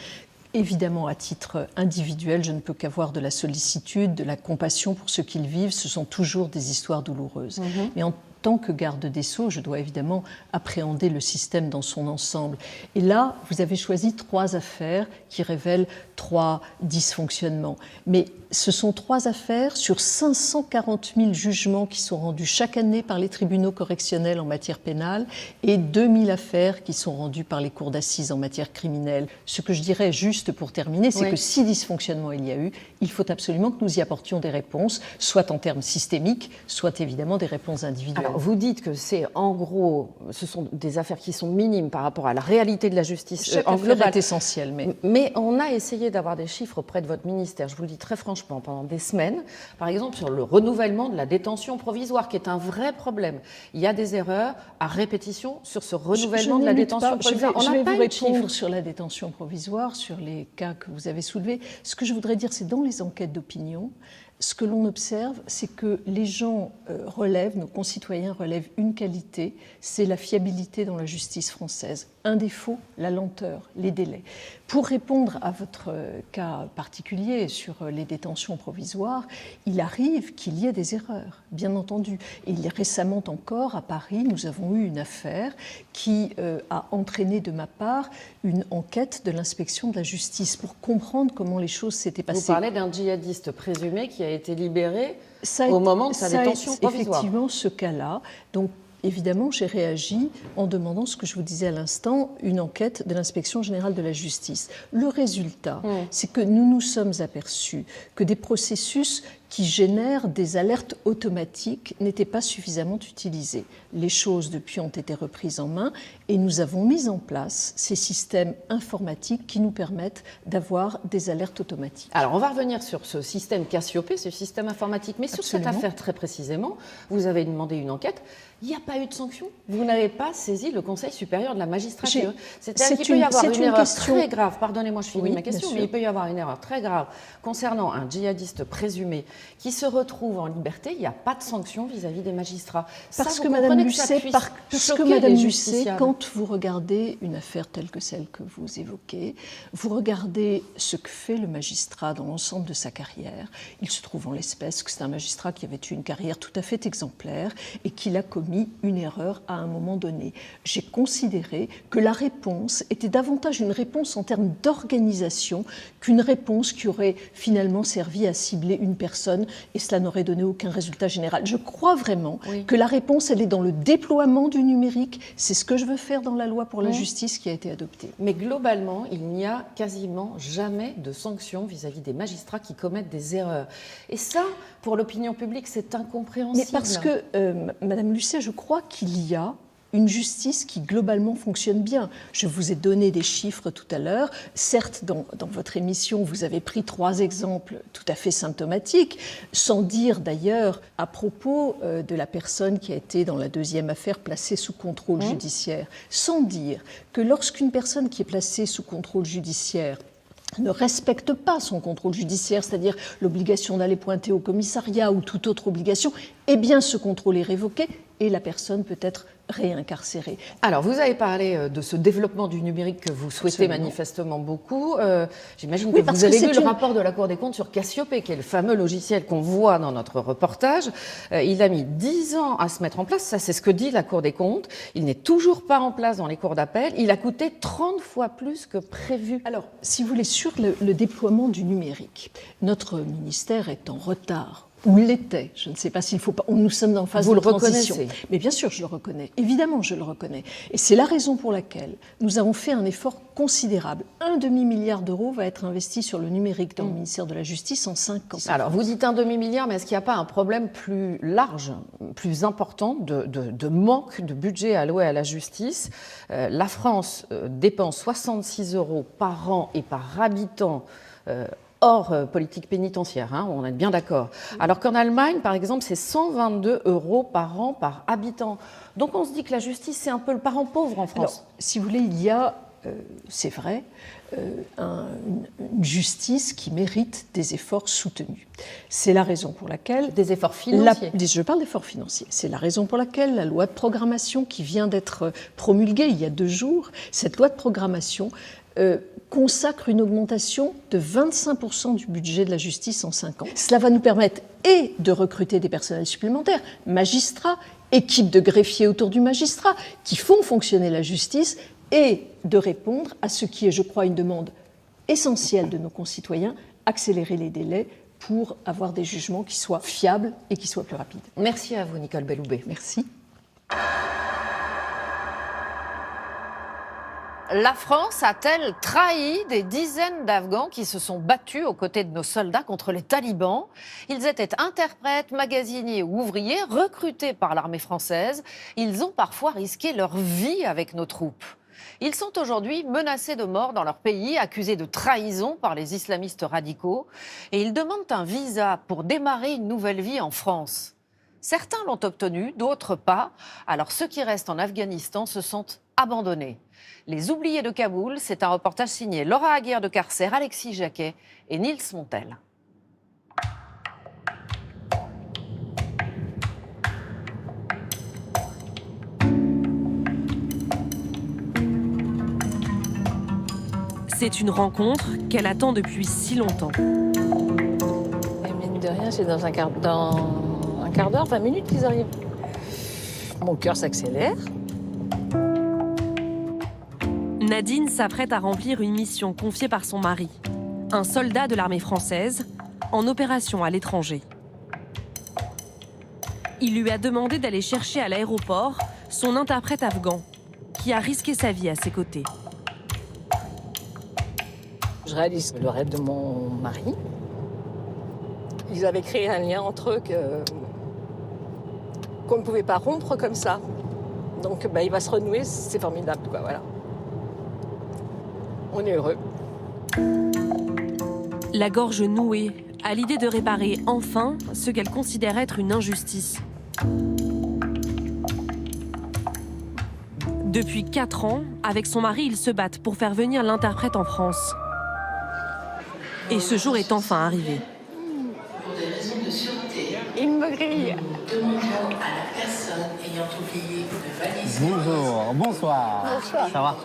évidemment, à titre individuel, je ne peux qu'avoir de la sollicitude, de la compassion pour ce qu'ils vivent. Ce sont toujours des histoires douloureuses. Mais en tant que garde des Sceaux, je dois évidemment appréhender le système dans son ensemble. Et là, vous avez choisi 3 affaires qui révèlent 3 dysfonctionnements. Mais ce sont 3 affaires sur 540 000 jugements qui sont rendus chaque année par les tribunaux correctionnels en matière pénale et 2000 affaires qui sont rendues par les cours d'assises en matière criminelle. Ce que je dirais juste pour terminer, c'est que si dysfonctionnement il y a eu, il faut absolument que nous y apportions des réponses, soit en termes systémiques, soit évidemment des réponses individuelles. Alors, vous dites que c'est en gros, ce sont des affaires qui sont minimes par rapport à la réalité de la justice en global est essentiel. Mais on a essayé d'avoir des chiffres auprès de votre ministère, je vous le dis très franchement, pendant des semaines, par exemple sur le renouvellement de la détention provisoire, qui est un vrai problème. Il y a des erreurs à répétition sur ce renouvellement de la détention provisoire. Je vais vous répondre sur la détention provisoire, sur les cas que vous avez soulevés. Ce que je voudrais dire, c'est dans les enquêtes d'opinion, ce que l'on observe, c'est que les gens relèvent, nos concitoyens relèvent une qualité, c'est la fiabilité dans la justice française. Un défaut, la lenteur, les délais. Pour répondre à votre cas particulier sur les détentions provisoires, il arrive qu'il y ait des erreurs, bien entendu. Et récemment encore, à Paris, nous avons eu une affaire qui a entraîné de ma part une enquête de l'inspection de la justice pour comprendre comment les choses s'étaient passées. Vous parlez d'un djihadiste présumé qui a été libéré au moment de sa détention provisoire. Effectivement, ce cas-là. Donc, évidemment, j'ai réagi en demandant ce que je vous disais à l'instant, une enquête de l'Inspection générale de la justice. Le résultat, c'est que nous nous sommes aperçus que des processus qui génèrent des alertes automatiques n'étaient pas suffisamment utilisés. Les choses, depuis, ont été reprises en main et nous avons mis en place ces systèmes informatiques qui nous permettent d'avoir des alertes automatiques. Alors, on va revenir sur ce système Cassiopée, ce système informatique, mais sur cette affaire très précisément, vous avez demandé une enquête. Il n'y a pas eu de sanction. Vous n'avez pas saisi le Conseil supérieur de la magistrature. C'est-à-dire qu'il peut y avoir une erreur très grave. Pardonnez-moi, je finis ma question, mais il peut y avoir une erreur très grave concernant un djihadiste présumé qui se retrouve en liberté. Il n'y a pas de sanction vis-à-vis des magistrats. Parce que Madame Lucet, quand vous regardez une affaire telle que celle que vous évoquez, vous regardez ce que fait le magistrat dans l'ensemble de sa carrière. Il se trouve en l'espèce que c'est un magistrat qui avait eu une carrière tout à fait exemplaire et qu'il a commis une erreur à un moment donné. J'ai considéré que la réponse était davantage une réponse en termes d'organisation qu'une réponse qui aurait finalement servi à cibler une personne et cela n'aurait donné aucun résultat général. Je crois vraiment que la réponse, elle est dans le déploiement du numérique. C'est ce que je veux faire dans la loi pour la justice qui a été adoptée. Mais globalement, il n'y a quasiment jamais de sanctions vis-à-vis des magistrats qui commettent des erreurs. Et ça, pour l'opinion publique, c'est incompréhensible. Mais parce que, Madame Lucet, je crois qu'il y a une justice qui globalement fonctionne bien. Je vous ai donné des chiffres tout à l'heure. Certes, dans votre émission, vous avez pris 3 exemples tout à fait symptomatiques, sans dire d'ailleurs à propos de la personne qui a été dans la 2e affaire placée sous contrôle judiciaire, sans dire que lorsqu'une personne qui est placée sous contrôle judiciaire ne respecte pas son contrôle judiciaire, c'est-à-dire l'obligation d'aller pointer au commissariat ou toute autre obligation, eh bien ce contrôle est révoqué et la personne peut être réincarcérée. Alors, vous avez parlé de ce développement du numérique que vous souhaitez manifestement beaucoup. J'imagine que vous avez lu le rapport de la Cour des comptes sur Cassiopée, qui est le fameux logiciel qu'on voit dans notre reportage. Il a mis 10 ans à se mettre en place, ça c'est ce que dit la Cour des comptes. Il n'est toujours pas en place dans les cours d'appel. Il a coûté 30 fois plus que prévu. Alors, si vous voulez, sur le déploiement du numérique, notre ministère est en retard. Ou l'était, je ne sais pas s'il faut pas. Nous sommes en phase de transition. Vous le reconnaissez ? Mais bien sûr, je le reconnais. Évidemment, je le reconnais. Et c'est la raison pour laquelle nous avons fait un effort considérable. 1,5 milliard d'euros va être investi sur le numérique dans le ministère de la Justice en 5 ans. Alors, vous dites 1,5 milliard, mais est-ce qu'il n'y a pas un problème plus large, plus important de manque de budget alloué à la justice ? La France dépense 66 € par an et par habitant hors politique pénitentiaire, on est bien d'accord. Alors qu'en Allemagne, par exemple, c'est 122 € par an par habitant. Donc on se dit que la justice, c'est un peu le parent pauvre en France. Alors, si vous voulez, il y a, c'est vrai, une justice qui mérite des efforts soutenus. C'est la raison pour laquelle... Des efforts financiers. Je parle d'efforts financiers. C'est la raison pour laquelle la loi de programmation qui vient d'être promulguée il y a 2 jours, cette loi de programmation consacre une augmentation de 25% du budget de la justice en 5 ans. Cela va nous permettre et de recruter des personnels supplémentaires, magistrats, équipes de greffiers autour du magistrat, qui font fonctionner la justice, et de répondre à ce qui est, je crois, une demande essentielle de nos concitoyens, accélérer les délais pour avoir des jugements qui soient fiables et qui soient plus rapides. Merci à vous, Nicole Belloubet. Merci. La France a-t-elle trahi des dizaines d'Afghans qui se sont battus aux côtés de nos soldats contre les talibans ? Ils étaient interprètes, magasiniers ou ouvriers recrutés par l'armée française. Ils ont parfois risqué leur vie avec nos troupes. Ils sont aujourd'hui menacés de mort dans leur pays, accusés de trahison par les islamistes radicaux. Et ils demandent un visa pour démarrer une nouvelle vie en France. Certains l'ont obtenu, d'autres pas. Alors ceux qui restent en Afghanistan se sentent abandonnés. Les oubliés de Kaboul, c'est un reportage signé Laura Aguirre de Carcer, Alexis Jacquet et Nils Montel. C'est une rencontre qu'elle attend depuis si longtemps. Et mine de rien, c'est dans un quart d'heure, 20 minutes qu'ils arrivent. Mon cœur s'accélère. Nadine s'apprête à remplir une mission confiée par son mari, un soldat de l'armée française, en opération à l'étranger. Il lui a demandé d'aller chercher à l'aéroport son interprète afghan, qui a risqué sa vie à ses côtés. Je réalise le rêve de mon mari. Ils avaient créé un lien entre eux qu'on ne pouvait pas rompre comme ça. Donc il va se renouer, c'est formidable, quoi, voilà. On est heureux. La gorge nouée, à l'idée de réparer enfin ce qu'elle considère être une injustice. Depuis 4 ans, avec son mari, ils se battent pour faire venir l'interprète en France. Et ce jour est enfin arrivé. Pour des raisons de sûreté, il me grille. Nous demandons à la personne ayant oublié une valise. Bonjour, bonsoir. Bonsoir. Ça va?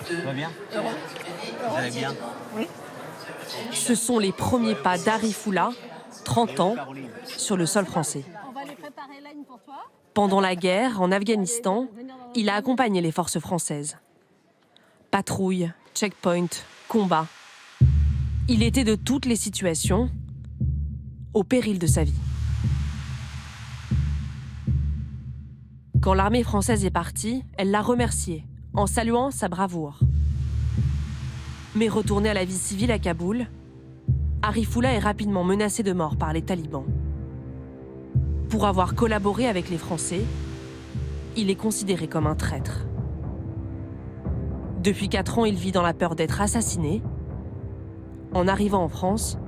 Tout va bien? Vous allez bien? Oui. Ce sont les premiers pas d'Arifoula, 30 ans, sur le sol français. Pendant la guerre, en Afghanistan, il a accompagné les forces françaises. Patrouille, checkpoint, combat. Il était de toutes les situations, au péril de sa vie. Quand l'armée française est partie, elle l'a remercié, en saluant sa bravoure. Mais retourné à la vie civile à Kaboul, Arifoula est rapidement menacé de mort par les talibans. Pour avoir collaboré avec les Français, il est considéré comme un traître. Depuis 4 ans, il vit dans la peur d'être assassiné. En arrivant en France,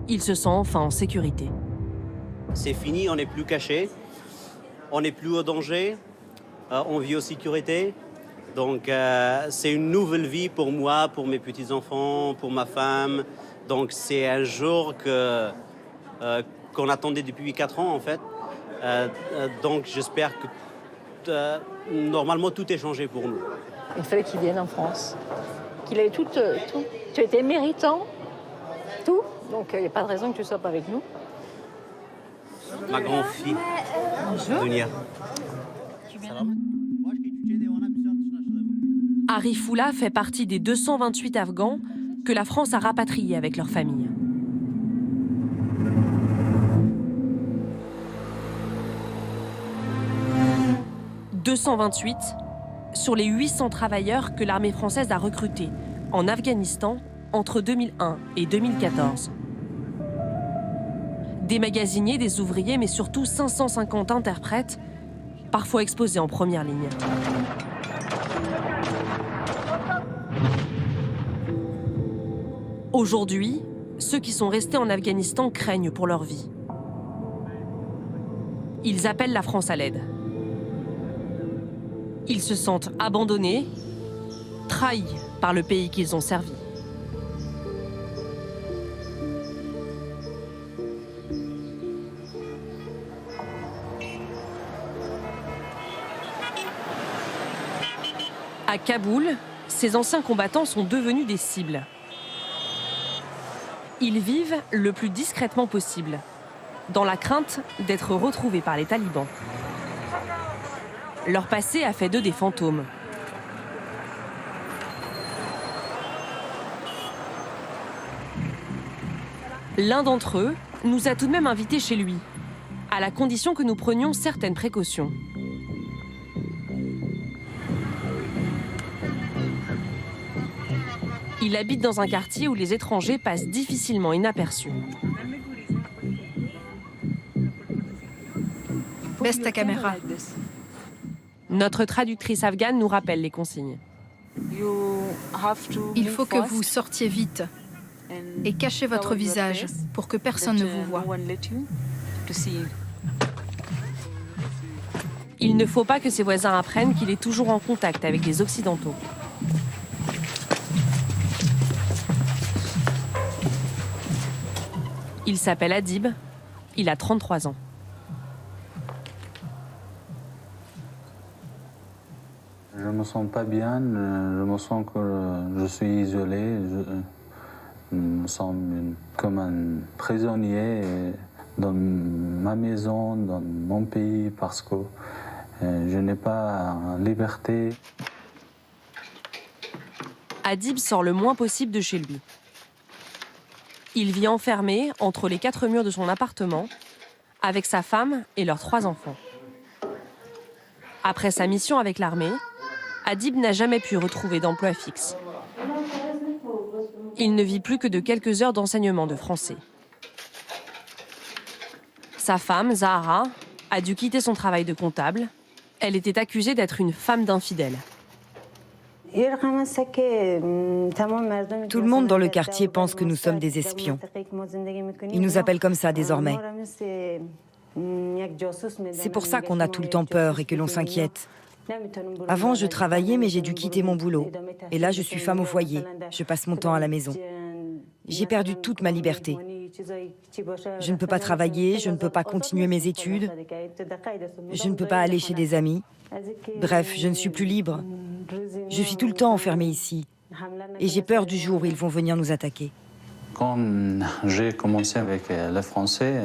il se sent enfin en sécurité. C'est fini, on n'est plus caché, on n'est plus au danger, on vit en sécurité. Donc c'est une nouvelle vie pour moi, pour mes petits-enfants, pour ma femme. Donc c'est un jour qu'on attendait depuis 4 ans en fait. Donc j'espère que normalement tout est changé pour nous. Il fallait qu'il vienne en France, qu'il ait tout. Tu étais méritant, tout. Donc il n'y a pas de raison que tu ne sois pas avec nous. Ma grande-fille, Dunia. Arifoula fait partie des 228 Afghans que la France a rapatriés avec leur famille. « 228 sur les 800 travailleurs que l'armée française a recrutés en Afghanistan entre 2001 et 2014. Des magasiniers, des ouvriers, mais surtout 550 interprètes, parfois exposés en première ligne. Aujourd'hui, ceux qui sont restés en Afghanistan craignent pour leur vie. Ils appellent la France à l'aide. Ils se sentent abandonnés, trahis par le pays qu'ils ont servi. À Kaboul, ces anciens combattants sont devenus des cibles. Ils vivent le plus discrètement possible, dans la crainte d'être retrouvés par les talibans. Leur passé a fait d'eux des fantômes. L'un d'entre eux nous a tout de même invités chez lui, à la condition que nous prenions certaines précautions. Il habite dans un quartier où les étrangers passent difficilement inaperçus. Baisse ta caméra. Notre traductrice afghane nous rappelle les consignes. Il faut que vous sortiez vite et cachez votre visage pour que personne ne vous voie. Il ne faut pas que ses voisins apprennent qu'il est toujours en contact avec les Occidentaux. Il s'appelle Adib, il a 33 ans. Je me sens pas bien, je me sens que je suis isolé, je me sens comme un prisonnier dans ma maison, dans mon pays, parce que je n'ai pas la liberté. Adib sort le moins possible de chez lui. Il vit enfermé entre les 4 murs de son appartement, avec sa femme et leurs 3 enfants. Après sa mission avec l'armée, Adib n'a jamais pu retrouver d'emploi fixe. Il ne vit plus que de quelques heures d'enseignement de français. Sa femme, Zahara, a dû quitter son travail de comptable. Elle était accusée d'être une femme d'infidèle. Tout le monde dans le quartier pense que nous sommes des espions. Ils nous appellent comme ça désormais. C'est pour ça qu'on a tout le temps peur et que l'on s'inquiète. Avant, je travaillais, mais j'ai dû quitter mon boulot. Et là, je suis femme au foyer. Je passe mon temps à la maison. J'ai perdu toute ma liberté. Je ne peux pas travailler, je ne peux pas continuer mes études. Je ne peux pas aller chez des amis. Bref, je ne suis plus libre. Je suis tout le temps enfermée ici. Et j'ai peur du jour où ils vont venir nous attaquer. Quand j'ai commencé avec le français,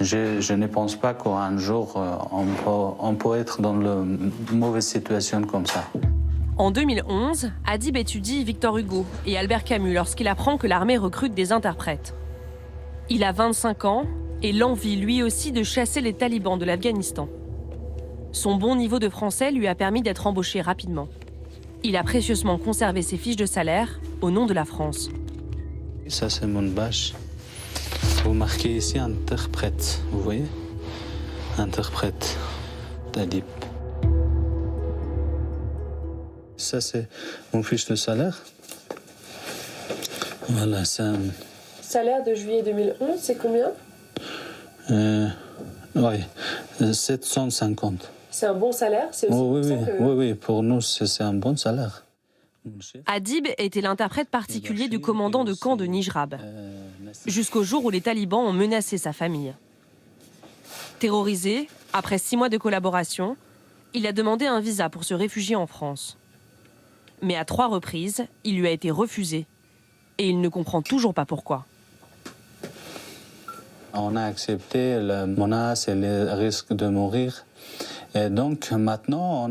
je ne pense pas qu'un jour on peut être dans une mauvaise situation comme ça. En 2011, Adib étudie Victor Hugo et Albert Camus lorsqu'il apprend que l'armée recrute des interprètes. Il a 25 ans et l'envie lui aussi de chasser les talibans de l'Afghanistan. Son bon niveau de français lui a permis d'être embauché rapidement. Il a précieusement conservé ses fiches de salaire au nom de la France. Ça, c'est mon badge. Vous marquez ici interprète, vous voyez? Interprète d'Adib. Ça, c'est mon fiche de salaire. Voilà, c'est un... Salaire de juillet 2011, c'est combien? Oui, 750. C'est un bon salaire? C'est aussi oui, pour nous, c'est un bon salaire. Adib était l'interprète particulier du commandant de camp de Nijrab, jusqu'au jour où les talibans ont menacé sa famille. Terrorisé, après 6 mois de collaboration, il a demandé un visa pour se réfugier en France. Mais à 3 reprises, il lui a été refusé. Et il ne comprend toujours pas pourquoi. On a accepté la menace et le risque de mourir. Et donc maintenant,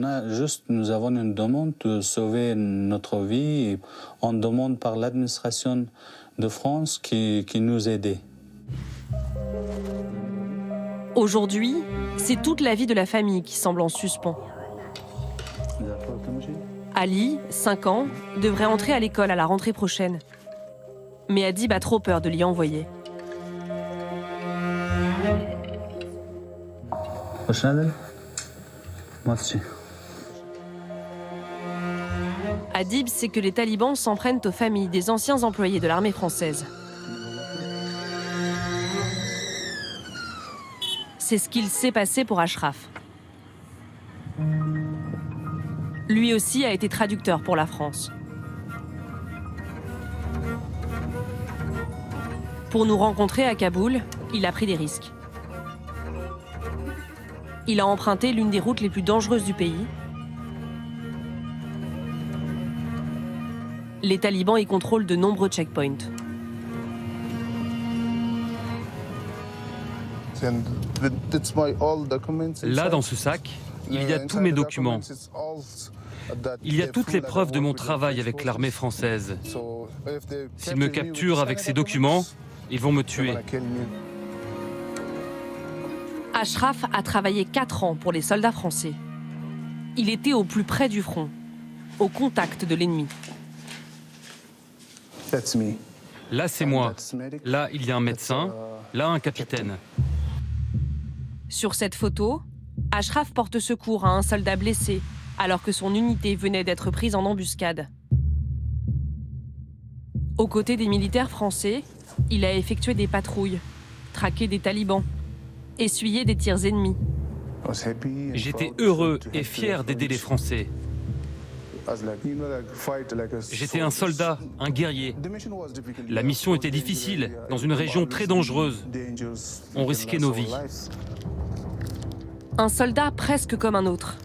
nous avons une demande de sauver notre vie. On demande par l'administration de France qui nous aide. Aujourd'hui, c'est toute la vie de la famille qui semble en suspens. Ali, 5 ans, devrait entrer à l'école à la rentrée prochaine. Mais Adib a trop peur de l'y envoyer. Adib sait que les talibans s'en prennent aux familles des anciens employés de l'armée française. C'est ce qu'il sait passer pour Ashraf. Lui aussi a été traducteur pour la France. Pour nous rencontrer à Kaboul, il a pris des risques. Il a emprunté l'une des routes les plus dangereuses du pays. Les talibans y contrôlent de nombreux checkpoints. Là, dans ce sac, il y a tous mes documents. Il y a toutes les preuves de mon travail avec l'armée française. S'ils me capturent avec ces documents, ils vont me tuer. Ashraf a travaillé 4 ans pour les soldats français. Il était au plus près du front, au contact de l'ennemi. Là, c'est moi. Là, il y a un médecin. Là, un capitaine. Sur cette photo, Ashraf porte secours à un soldat blessé, alors que son unité venait d'être prise en embuscade. Aux côtés des militaires français, il a effectué des patrouilles, traqué des talibans, essuyé des tirs ennemis. J'étais heureux et fier d'aider les Français. J'étais un soldat, un guerrier. La mission était difficile, dans une région très dangereuse. On risquait nos vies. Un soldat presque comme un autre,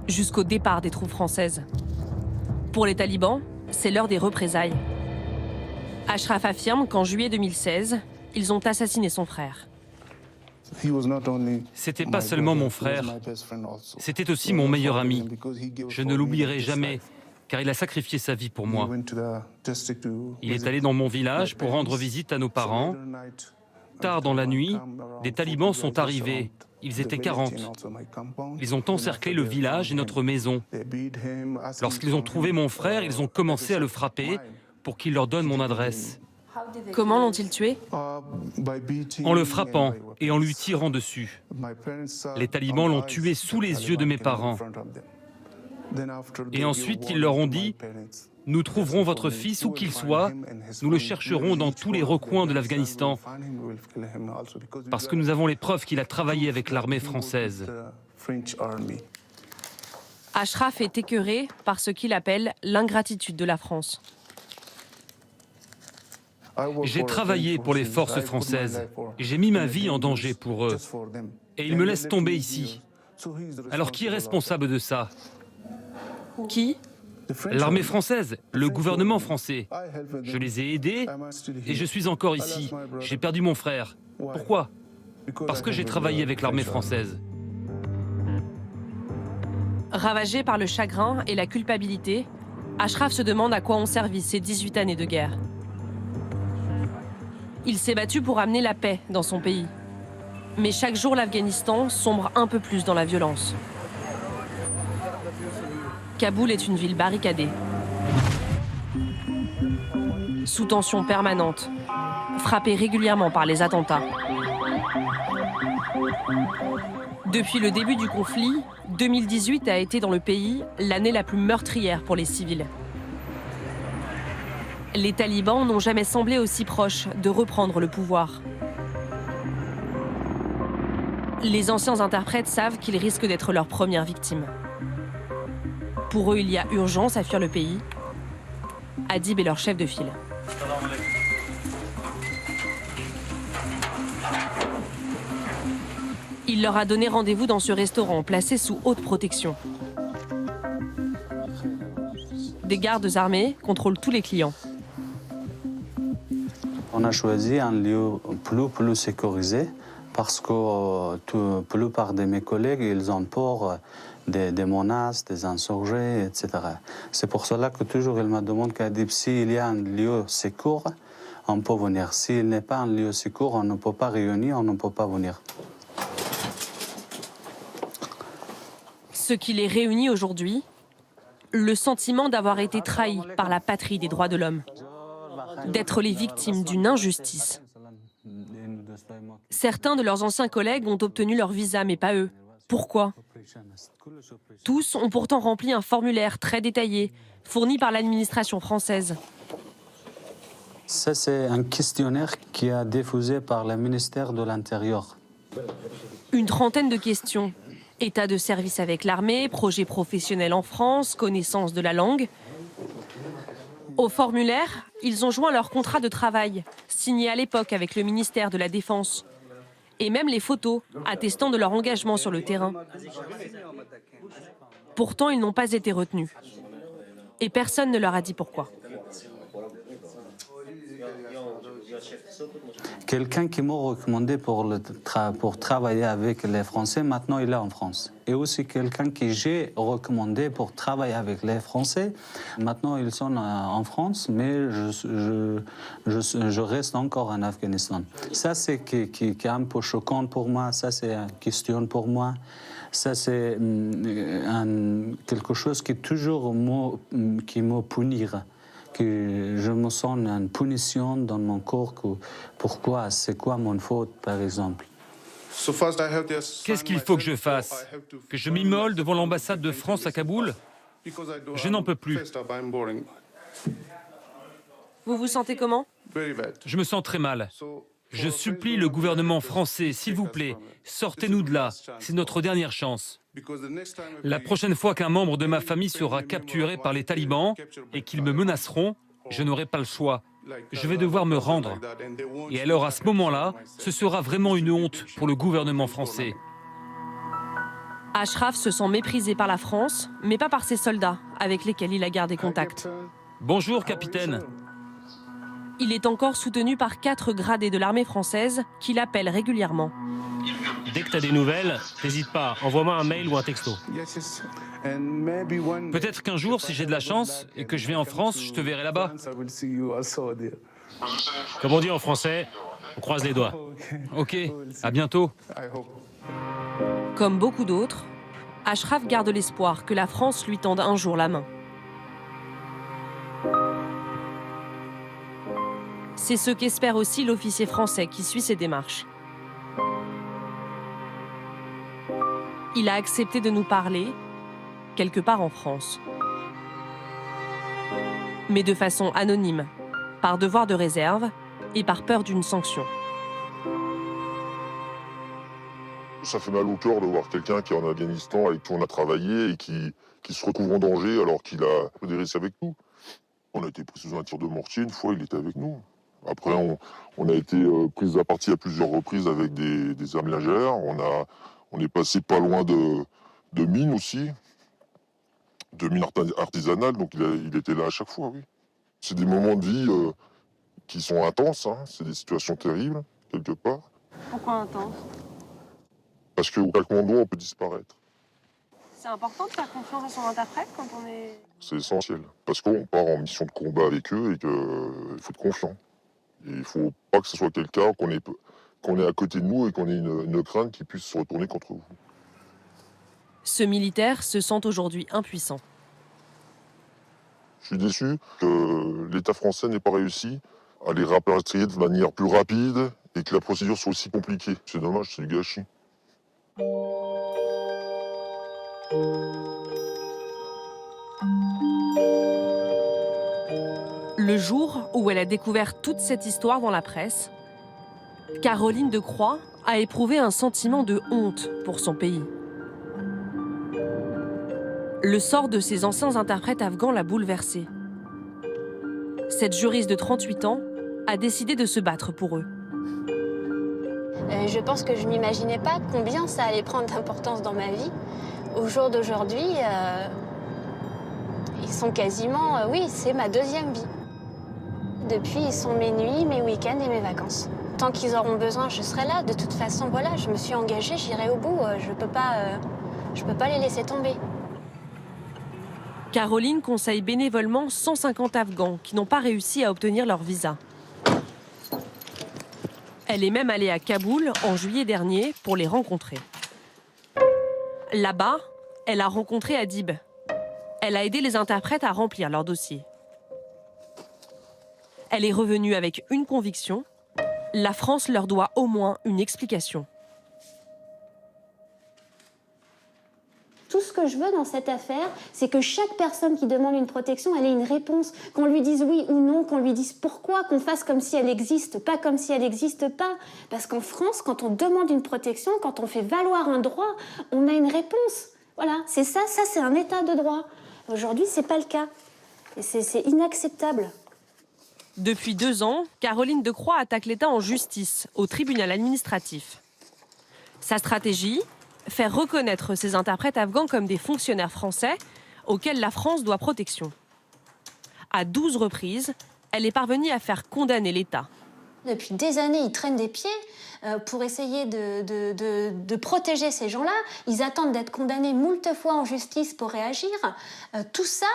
jusqu'au départ des troupes françaises. Pour les talibans, c'est l'heure des représailles. Ashraf affirme qu'en juillet 2016, ils ont assassiné son frère. C'était pas seulement mon frère, c'était aussi mon meilleur ami. Je ne l'oublierai jamais, car il a sacrifié sa vie pour moi. Il est allé dans mon village pour rendre visite à nos parents. Tard dans la nuit, des talibans sont arrivés Ils étaient 40. Ils ont encerclé le village et notre maison. Lorsqu'ils ont trouvé mon frère, ils ont commencé à le frapper pour qu'il leur donne mon adresse. Comment l'ont-ils tué? En le frappant et en lui tirant dessus. Les talibans l'ont tué sous les yeux de mes parents. Et ensuite, ils leur ont dit « Nous trouverons votre fils où qu'il soit, nous le chercherons dans tous les recoins de l'Afghanistan, parce que nous avons les preuves qu'il a travaillé avec l'armée française. » Ashraf est écœuré par ce qu'il appelle l'ingratitude de la France. J'ai travaillé pour les forces françaises et j'ai mis ma vie en danger pour eux. Et ils me laissent tomber ici. Alors qui est responsable de ça? Qui? L'armée française, le gouvernement français. Je les ai aidés et je suis encore ici. J'ai perdu mon frère. Pourquoi? Parce que j'ai travaillé avec l'armée française. Ravagé par le chagrin et la culpabilité, Ashraf se demande à quoi ont servi ces 18 années de guerre. Il s'est battu pour amener la paix dans son pays. Mais chaque jour, l'Afghanistan sombre un peu plus dans la violence. Kaboul est une ville barricadée. Sous tension permanente, frappée régulièrement par les attentats. Depuis le début du conflit, 2018 a été dans le pays l'année la plus meurtrière pour les civils. Les talibans n'ont jamais semblé aussi proches de reprendre le pouvoir. Les anciens interprètes savent qu'ils risquent d'être leur première victime. Pour eux, il y a urgence à fuir le pays. Adib est leur chef de file. Il leur a donné rendez-vous dans ce restaurant placé sous haute protection. Des gardes armés contrôlent tous les clients. On a choisi un lieu plus sécurisé parce que la plupart de mes collègues, ils ont peur des menaces, des insurgés, etc. C'est pour cela que toujours il me demande qu'Adib, s'il y a un lieu sécur, on peut venir. S'il n'est pas un lieu sécur, on ne peut pas réunir, on ne peut pas venir. Ce qui les réunit aujourd'hui, le sentiment d'avoir été trahis par la patrie des droits de l'homme, d'être les victimes d'une injustice. Certains de leurs anciens collègues ont obtenu leur visa, mais pas eux. Pourquoi? Tous ont pourtant rempli un formulaire très détaillé, fourni par l'administration française. Ça, c'est un questionnaire qui a diffusé par le ministère de l'Intérieur. Une trentaine de questions. État de service avec l'armée, projet professionnel en France, connaissance de la langue. Au formulaire, ils ont joint leur contrat de travail, signé à l'époque avec le ministère de la Défense. Et même les photos, attestant de leur engagement sur le terrain. Pourtant, ils n'ont pas été retenus. Et personne ne leur a dit pourquoi. Quelqu'un qui m'a recommandé pour travailler avec les Français, maintenant il est en France. Et aussi quelqu'un que j'ai recommandé pour travailler avec les Français, maintenant ils sont en France, mais je reste encore en Afghanistan. Ça, c'est qui est un peu choquant pour moi, ça, c'est une question pour moi. Ça, c'est quelque chose qui toujours me punir. Que je me sens une punition dans mon corps. Pourquoi? C'est quoi mon faute, par exemple? Qu'est-ce qu'il faut que je fasse? Que je m'immole devant l'ambassade de France à Kaboul? Je n'en peux plus. Vous vous sentez comment? Je me sens très mal. Je supplie le gouvernement français, s'il vous plaît, sortez-nous de là. C'est notre dernière chance. La prochaine fois qu'un membre de ma famille sera capturé par les talibans et qu'ils me menaceront, je n'aurai pas le choix. Je vais devoir me rendre. Et alors, à ce moment-là, ce sera vraiment une honte pour le gouvernement français. Ashraf se sent méprisé par la France, mais pas par ses soldats, avec lesquels il a gardé contact. Bonjour, capitaine. Il est encore soutenu par 4 gradés de l'armée française qui l'appellent régulièrement. Dès que tu as des nouvelles, n'hésite pas, envoie-moi un mail ou un texto. Peut-être qu'un jour, si j'ai de la chance et que je vais en France, je te verrai là-bas. Comme on dit en français, on croise les doigts. Ok, à bientôt. Comme beaucoup d'autres, Ashraf garde l'espoir que la France lui tende un jour la main. C'est ce qu'espère aussi l'officier français qui suit ses démarches. Il a accepté de nous parler, quelque part en France. Mais de façon anonyme, par devoir de réserve et par peur d'une sanction. Ça fait mal au cœur de voir quelqu'un qui est en Afghanistan, avec qui on a travaillé et qui se retrouve en danger alors qu'il a réussi avec nous. On a été pris sous un tir de mortier, une fois il était avec nous. Après on a été pris à partie à plusieurs reprises avec des armes légères. On est passé pas loin de mines aussi, de mines artisanales, donc il était là à chaque fois, oui. C'est des moments de vie qui sont intenses, hein. C'est des situations terribles, quelque part. Pourquoi intense? Parce qu'au taekwondo, on peut disparaître. C'est important de faire confiance à son interprète quand on est... C'est essentiel. Parce qu'on part en mission de combat avec eux et qu'il faut être confiant. Et il ne faut pas que ce soit quelqu'un qu'on est à côté de nous et qu'on ait une crainte qui puisse se retourner contre vous. Ce militaire se sent aujourd'hui impuissant. Je suis déçu que l'État français n'ait pas réussi à les rapatrier de manière plus rapide et que la procédure soit aussi compliquée. C'est dommage, c'est du gâchis. Le jour où elle a découvert toute cette histoire dans la presse, Caroline de Croix a éprouvé un sentiment de honte pour son pays. Le sort de ces anciens interprètes afghans l'a bouleversée. Cette juriste de 38 ans a décidé de se battre pour eux. Je pense que je n'imaginais pas combien ça allait prendre d'importance dans ma vie. Au jour d'aujourd'hui, ils sont quasiment... oui, c'est ma deuxième vie. Depuis, ils sont mes nuits, mes week-ends et mes vacances. Tant qu'ils auront besoin, je serai là. De toute façon, voilà, je me suis engagée, j'irai au bout. Je peux pas les laisser tomber. Caroline conseille bénévolement 150 Afghans qui n'ont pas réussi à obtenir leur visa. Elle est même allée à Kaboul en juillet dernier pour les rencontrer. Là-bas, elle a rencontré Adib. Elle a aidé les interprètes à remplir leur dossier. Elle est revenue avec une conviction. La France leur doit au moins une explication. Tout ce que je veux dans cette affaire, c'est que chaque personne qui demande une protection, elle ait une réponse. Qu'on lui dise oui ou non, qu'on lui dise pourquoi, qu'on fasse comme si elle n'existe pas, comme si elle n'existe pas. Parce qu'en France, quand on demande une protection, quand on fait valoir un droit, on a une réponse. Voilà, c'est ça c'est un état de droit. Aujourd'hui, c'est pas le cas. Et c'est inacceptable. Depuis 2 ans, Caroline de Croix attaque l'État en justice, au tribunal administratif. Sa stratégie ? Faire reconnaître ces interprètes afghans comme des fonctionnaires français auxquels la France doit protection. À 12 reprises, elle est parvenue à faire condamner l'État. Depuis des années, ils traînent des pieds pour essayer de protéger ces gens-là. Ils attendent d'être condamnés moult fois en justice pour réagir. Tout ça,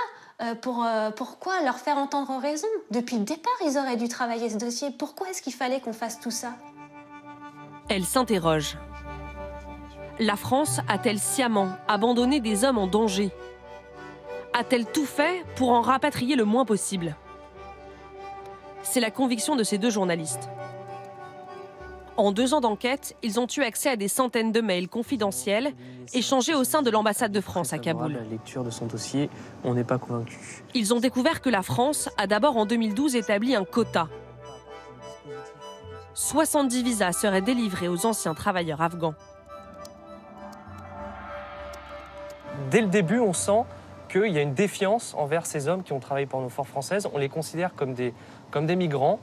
pourquoi leur faire entendre raison? Depuis le départ, ils auraient dû travailler ce dossier. Pourquoi est-ce qu'il fallait qu'on fasse tout ça? Elle s'interroge. La France a-t-elle sciemment abandonné des hommes en danger? A-t-elle tout fait pour en rapatrier le moins possible? C'est la conviction de ces 2 journalistes. En 2 ans d'enquête, ils ont eu accès à des centaines de mails confidentiels échangés au sein de l'ambassade de France à Kaboul. La lecture de son dossier, on n'est pas convaincu. Ils ont découvert que la France a d'abord en 2012 établi un quota. 70 visas seraient délivrés aux anciens travailleurs afghans. Dès le début, on sent qu'il y a une défiance envers ces hommes qui ont travaillé pour nos forces françaises. On les considère comme des migrants,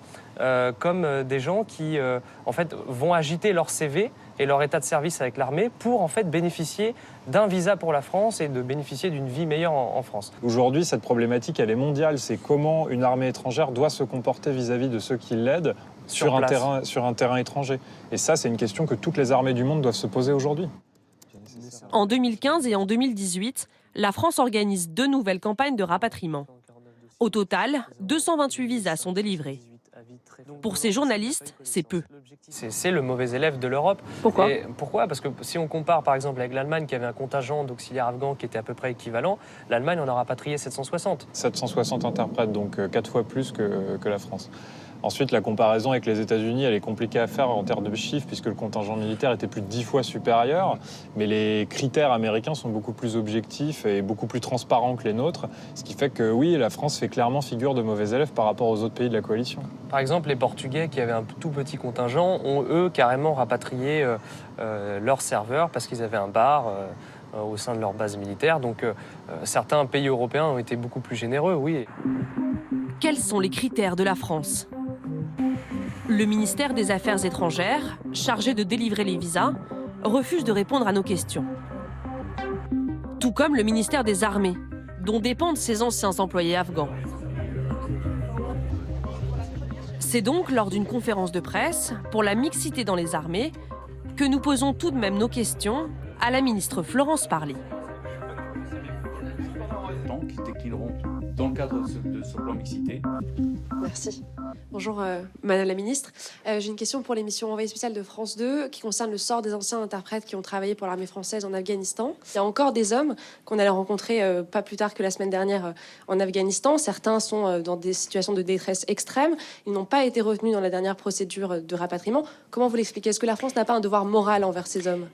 comme des gens qui en fait, vont agiter leur CV et leur état de service avec l'armée pour en fait, bénéficier d'un visa pour la France et de bénéficier d'une vie meilleure en France. Aujourd'hui, cette problématique, elle est mondiale. C'est comment une armée étrangère doit se comporter vis-à-vis de ceux qui l'aident sur un terrain étranger. Et ça, c'est une question que toutes les armées du monde doivent se poser aujourd'hui. En 2015 et en 2018, la France organise 2 nouvelles campagnes de rapatriement. Au total, 228 visas sont délivrés. Pour ces journalistes, c'est peu. C'est le mauvais élève de l'Europe. Pourquoi ? Pourquoi ? Parce que si on compare par exemple avec l'Allemagne qui avait un contingent d'auxiliaires afghans qui était à peu près équivalent, l'Allemagne en a rapatrié 760. 760 interprètes, donc 4 fois plus que la France. Ensuite, la comparaison avec les États-Unis, elle est compliquée à faire en termes de chiffres, puisque le contingent militaire était plus de 10 fois supérieur. Mais les critères américains sont beaucoup plus objectifs et beaucoup plus transparents que les nôtres. Ce qui fait que oui, la France fait clairement figure de mauvais élève par rapport aux autres pays de la coalition. Par exemple, les Portugais, qui avaient un tout petit contingent, ont eux carrément rapatrié leurs serveurs parce qu'ils avaient un bar au sein de leur base militaire. Donc certains pays européens ont été beaucoup plus généreux, oui. Quels sont les critères de la France ? Le ministère des Affaires étrangères, chargé de délivrer les visas, refuse de répondre à nos questions. Tout comme le ministère des Armées, dont dépendent ces anciens employés afghans. C'est donc lors d'une conférence de presse, pour la mixité dans les armées, que nous posons tout de même nos questions à la ministre Florence Parly. Qui déclineront dans le cadre de ce plan mixité. Merci. Bonjour Madame la Ministre. J'ai une question pour l'émission Envoyé spécial de France 2 qui concerne le sort des anciens interprètes qui ont travaillé pour l'armée française en Afghanistan. Il y a encore des hommes qu'on allait rencontrer pas plus tard que la semaine dernière en Afghanistan. Certains sont dans des situations de détresse extrême. Ils n'ont pas été retenus dans la dernière procédure de rapatriement. Comment vous l'expliquez ? Est-ce que la France n'a pas un devoir moral envers ces hommes ?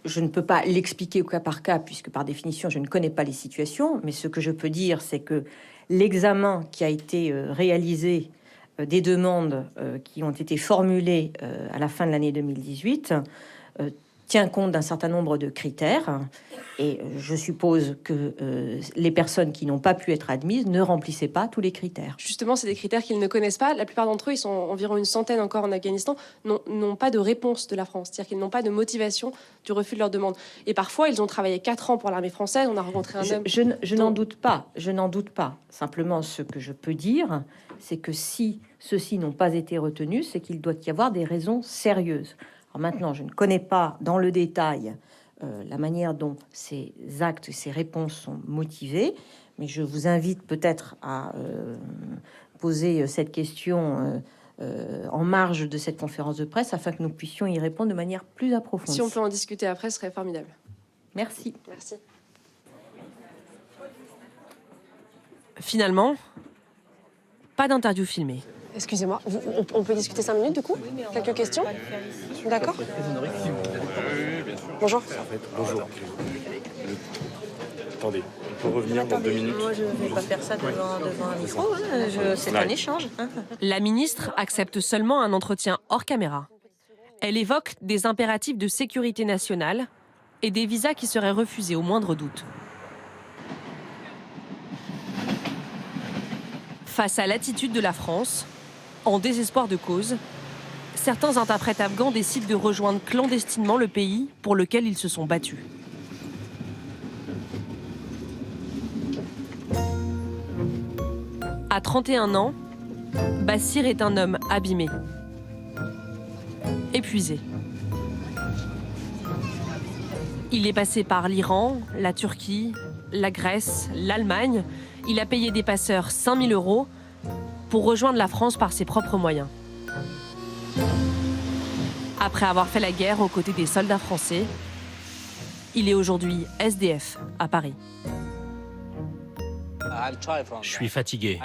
Je ne peux pas l'expliquer au cas par cas, puisque par définition, je ne connais pas les situations. Mais ce que je peux dire, c'est que l'examen qui a été réalisé des demandes qui ont été formulées à la fin de l'année 2018 tient compte d'un certain nombre de critères. Et je suppose que les personnes qui n'ont pas pu être admises ne remplissaient pas tous les critères. Justement, c'est des critères qu'ils ne connaissent pas. La plupart d'entre eux, ils sont environ une centaine encore en Afghanistan, n'ont pas de réponse de la France. C'est-à-dire qu'ils n'ont pas de motivation du refus de leur demande. Et parfois, ils ont travaillé 4 ans pour l'armée française. On a rencontré un homme... Je n'en doute pas. Je n'en doute pas. Simplement, ce que je peux dire, c'est que si ceux-ci n'ont pas été retenus, c'est qu'il doit y avoir des raisons sérieuses. Alors maintenant, je ne connais pas dans le détail la manière dont ces actes, ces réponses sont motivées, mais je vous invite peut-être à poser cette question en marge de cette conférence de presse afin que nous puissions y répondre de manière plus approfondie. Si on peut en discuter après, ce serait formidable. Merci. Merci. Finalement, pas d'interview filmée. Excusez-moi, on peut discuter 5 minutes du coup ? Quelques questions ? D'accord. Bonjour. Bonjour. Attendez, on peut revenir dans 2 minutes. Moi, je ne vais pas faire ça devant un micro. C'est un échange. La ministre accepte seulement un entretien hors caméra. Elle évoque des impératifs de sécurité nationale et des visas qui seraient refusés au moindre doute. Face à l'attitude de la France, en désespoir de cause, certains interprètes afghans décident de rejoindre clandestinement le pays pour lequel ils se sont battus. À 31 ans, Bassir est un homme abîmé, épuisé. Il est passé par l'Iran, la Turquie, la Grèce, l'Allemagne. Il a payé des passeurs 5 000 € pour rejoindre la France par ses propres moyens. Après avoir fait la guerre aux côtés des soldats français, il est aujourd'hui SDF à Paris. Je suis fatigué.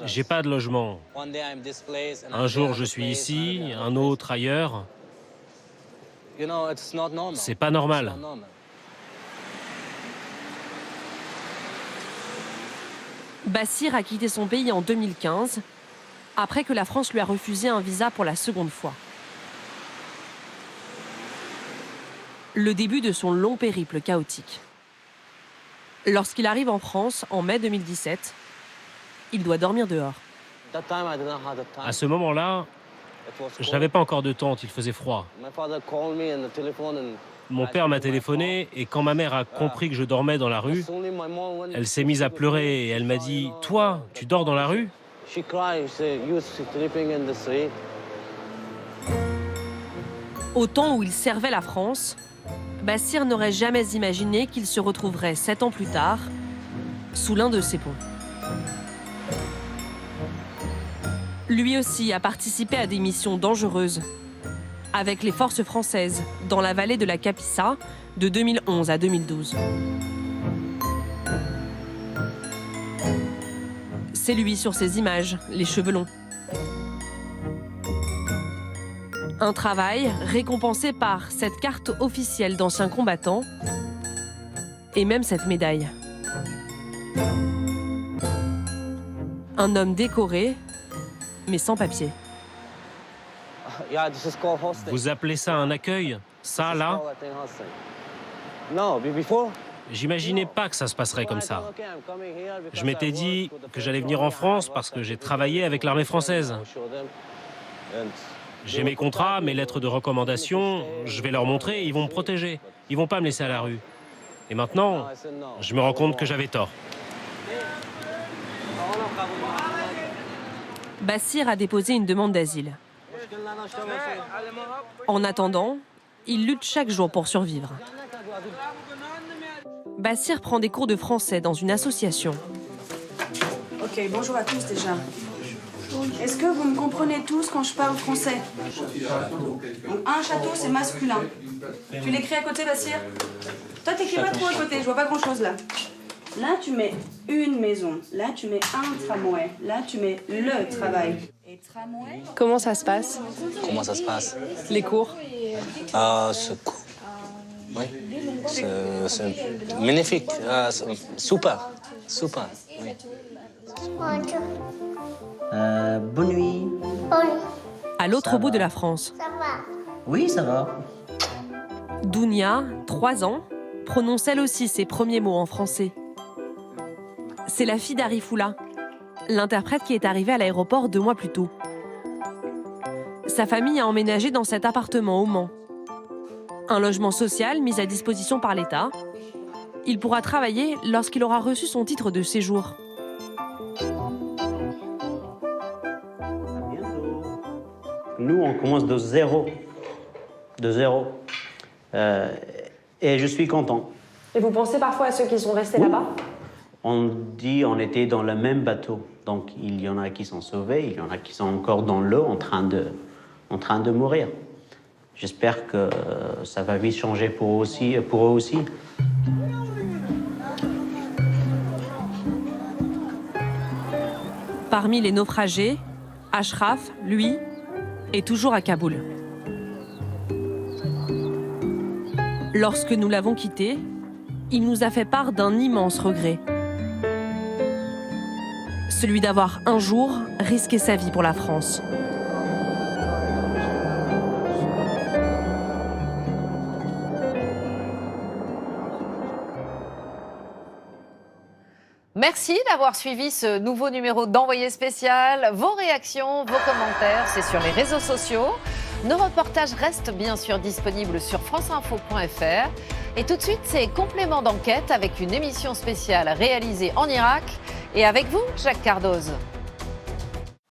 J'ai pas de logement. Un jour je suis ici, un autre ailleurs. C'est pas normal. Bassir a quitté son pays en 2015, après que la France lui a refusé un visa pour la seconde fois. Le début de son long périple chaotique. Lorsqu'il arrive en France en mai 2017, il doit dormir dehors. À ce moment-là, je n'avais pas encore de tente, il faisait froid. Mon père m'a téléphoné et quand ma mère a compris que je dormais dans la rue, elle s'est mise à pleurer et elle m'a dit « Toi, tu dors dans la rue ?» Au temps où il servait la France, Bassir n'aurait jamais imaginé qu'il se retrouverait 7 ans plus tard sous l'un de ses ponts. Lui aussi a participé à des missions dangereuses avec les forces françaises dans la vallée de la Kapisa de 2011 à 2012. C'est lui sur ces images, les cheveux longs. Un travail récompensé par cette carte officielle d'anciens combattants et même cette médaille. Un homme décoré, mais sans papier. Vous appelez ça un accueil? Ça, là? J'imaginais pas que ça se passerait comme ça. Je m'étais dit que j'allais venir en France parce que j'ai travaillé avec l'armée française. J'ai mes contrats, mes lettres de recommandation, je vais leur montrer, ils vont me protéger. Ils vont pas me laisser à la rue. Et maintenant, je me rends compte que j'avais tort. Bassir a déposé une demande d'asile. En attendant, il lutte chaque jour pour survivre. Bassir prend des cours de français dans une association. Ok, bonjour à tous déjà. Est-ce que vous me comprenez tous quand je parle français? Donc, un château, c'est masculin. Tu l'écris à côté, Bassir? Toi, t'écris pas trop à côté, je vois pas grand-chose là. Là, tu mets une maison. Là, tu mets un tramway. Là, tu mets le travail. Et tramway... Comment ça se passe? Comment ça se passe? Les cours? C'est cool. Oui. C'est magnifique. Super. Super. Oui. Bonne nuit. À l'autre bout de la France. Ça va? Oui, ça va. Dounia, 3 ans, prononce elle aussi ses premiers mots en français. C'est la fille d'Arifoula, l'interprète qui est arrivée à l'aéroport 2 mois plus tôt. Sa famille a emménagé dans cet appartement au Mans. Un logement social mis à disposition par l'État. Il pourra travailler lorsqu'il aura reçu son titre de séjour. Nous, on commence de zéro. De zéro. Et je suis content. Et vous pensez parfois à ceux qui sont restés là-bas? On dit on était dans le même bateau. Donc, il y en a qui sont sauvés, il y en a qui sont encore dans l'eau en train de mourir. J'espère que ça va vite changer pour eux aussi. Parmi les naufragés, Ashraf, lui, est toujours à Kaboul. Lorsque nous l'avons quitté, il nous a fait part d'un immense regret. Celui d'avoir un jour risqué sa vie pour la France. Merci d'avoir suivi ce nouveau numéro d'Envoyé spécial. Vos réactions, vos commentaires, c'est sur les réseaux sociaux. Nos reportages restent bien sûr disponibles sur franceinfo.fr. Et tout de suite, c'est Complément d'enquête avec une émission spéciale réalisée en Irak. Et avec vous, Jacques Cardoz.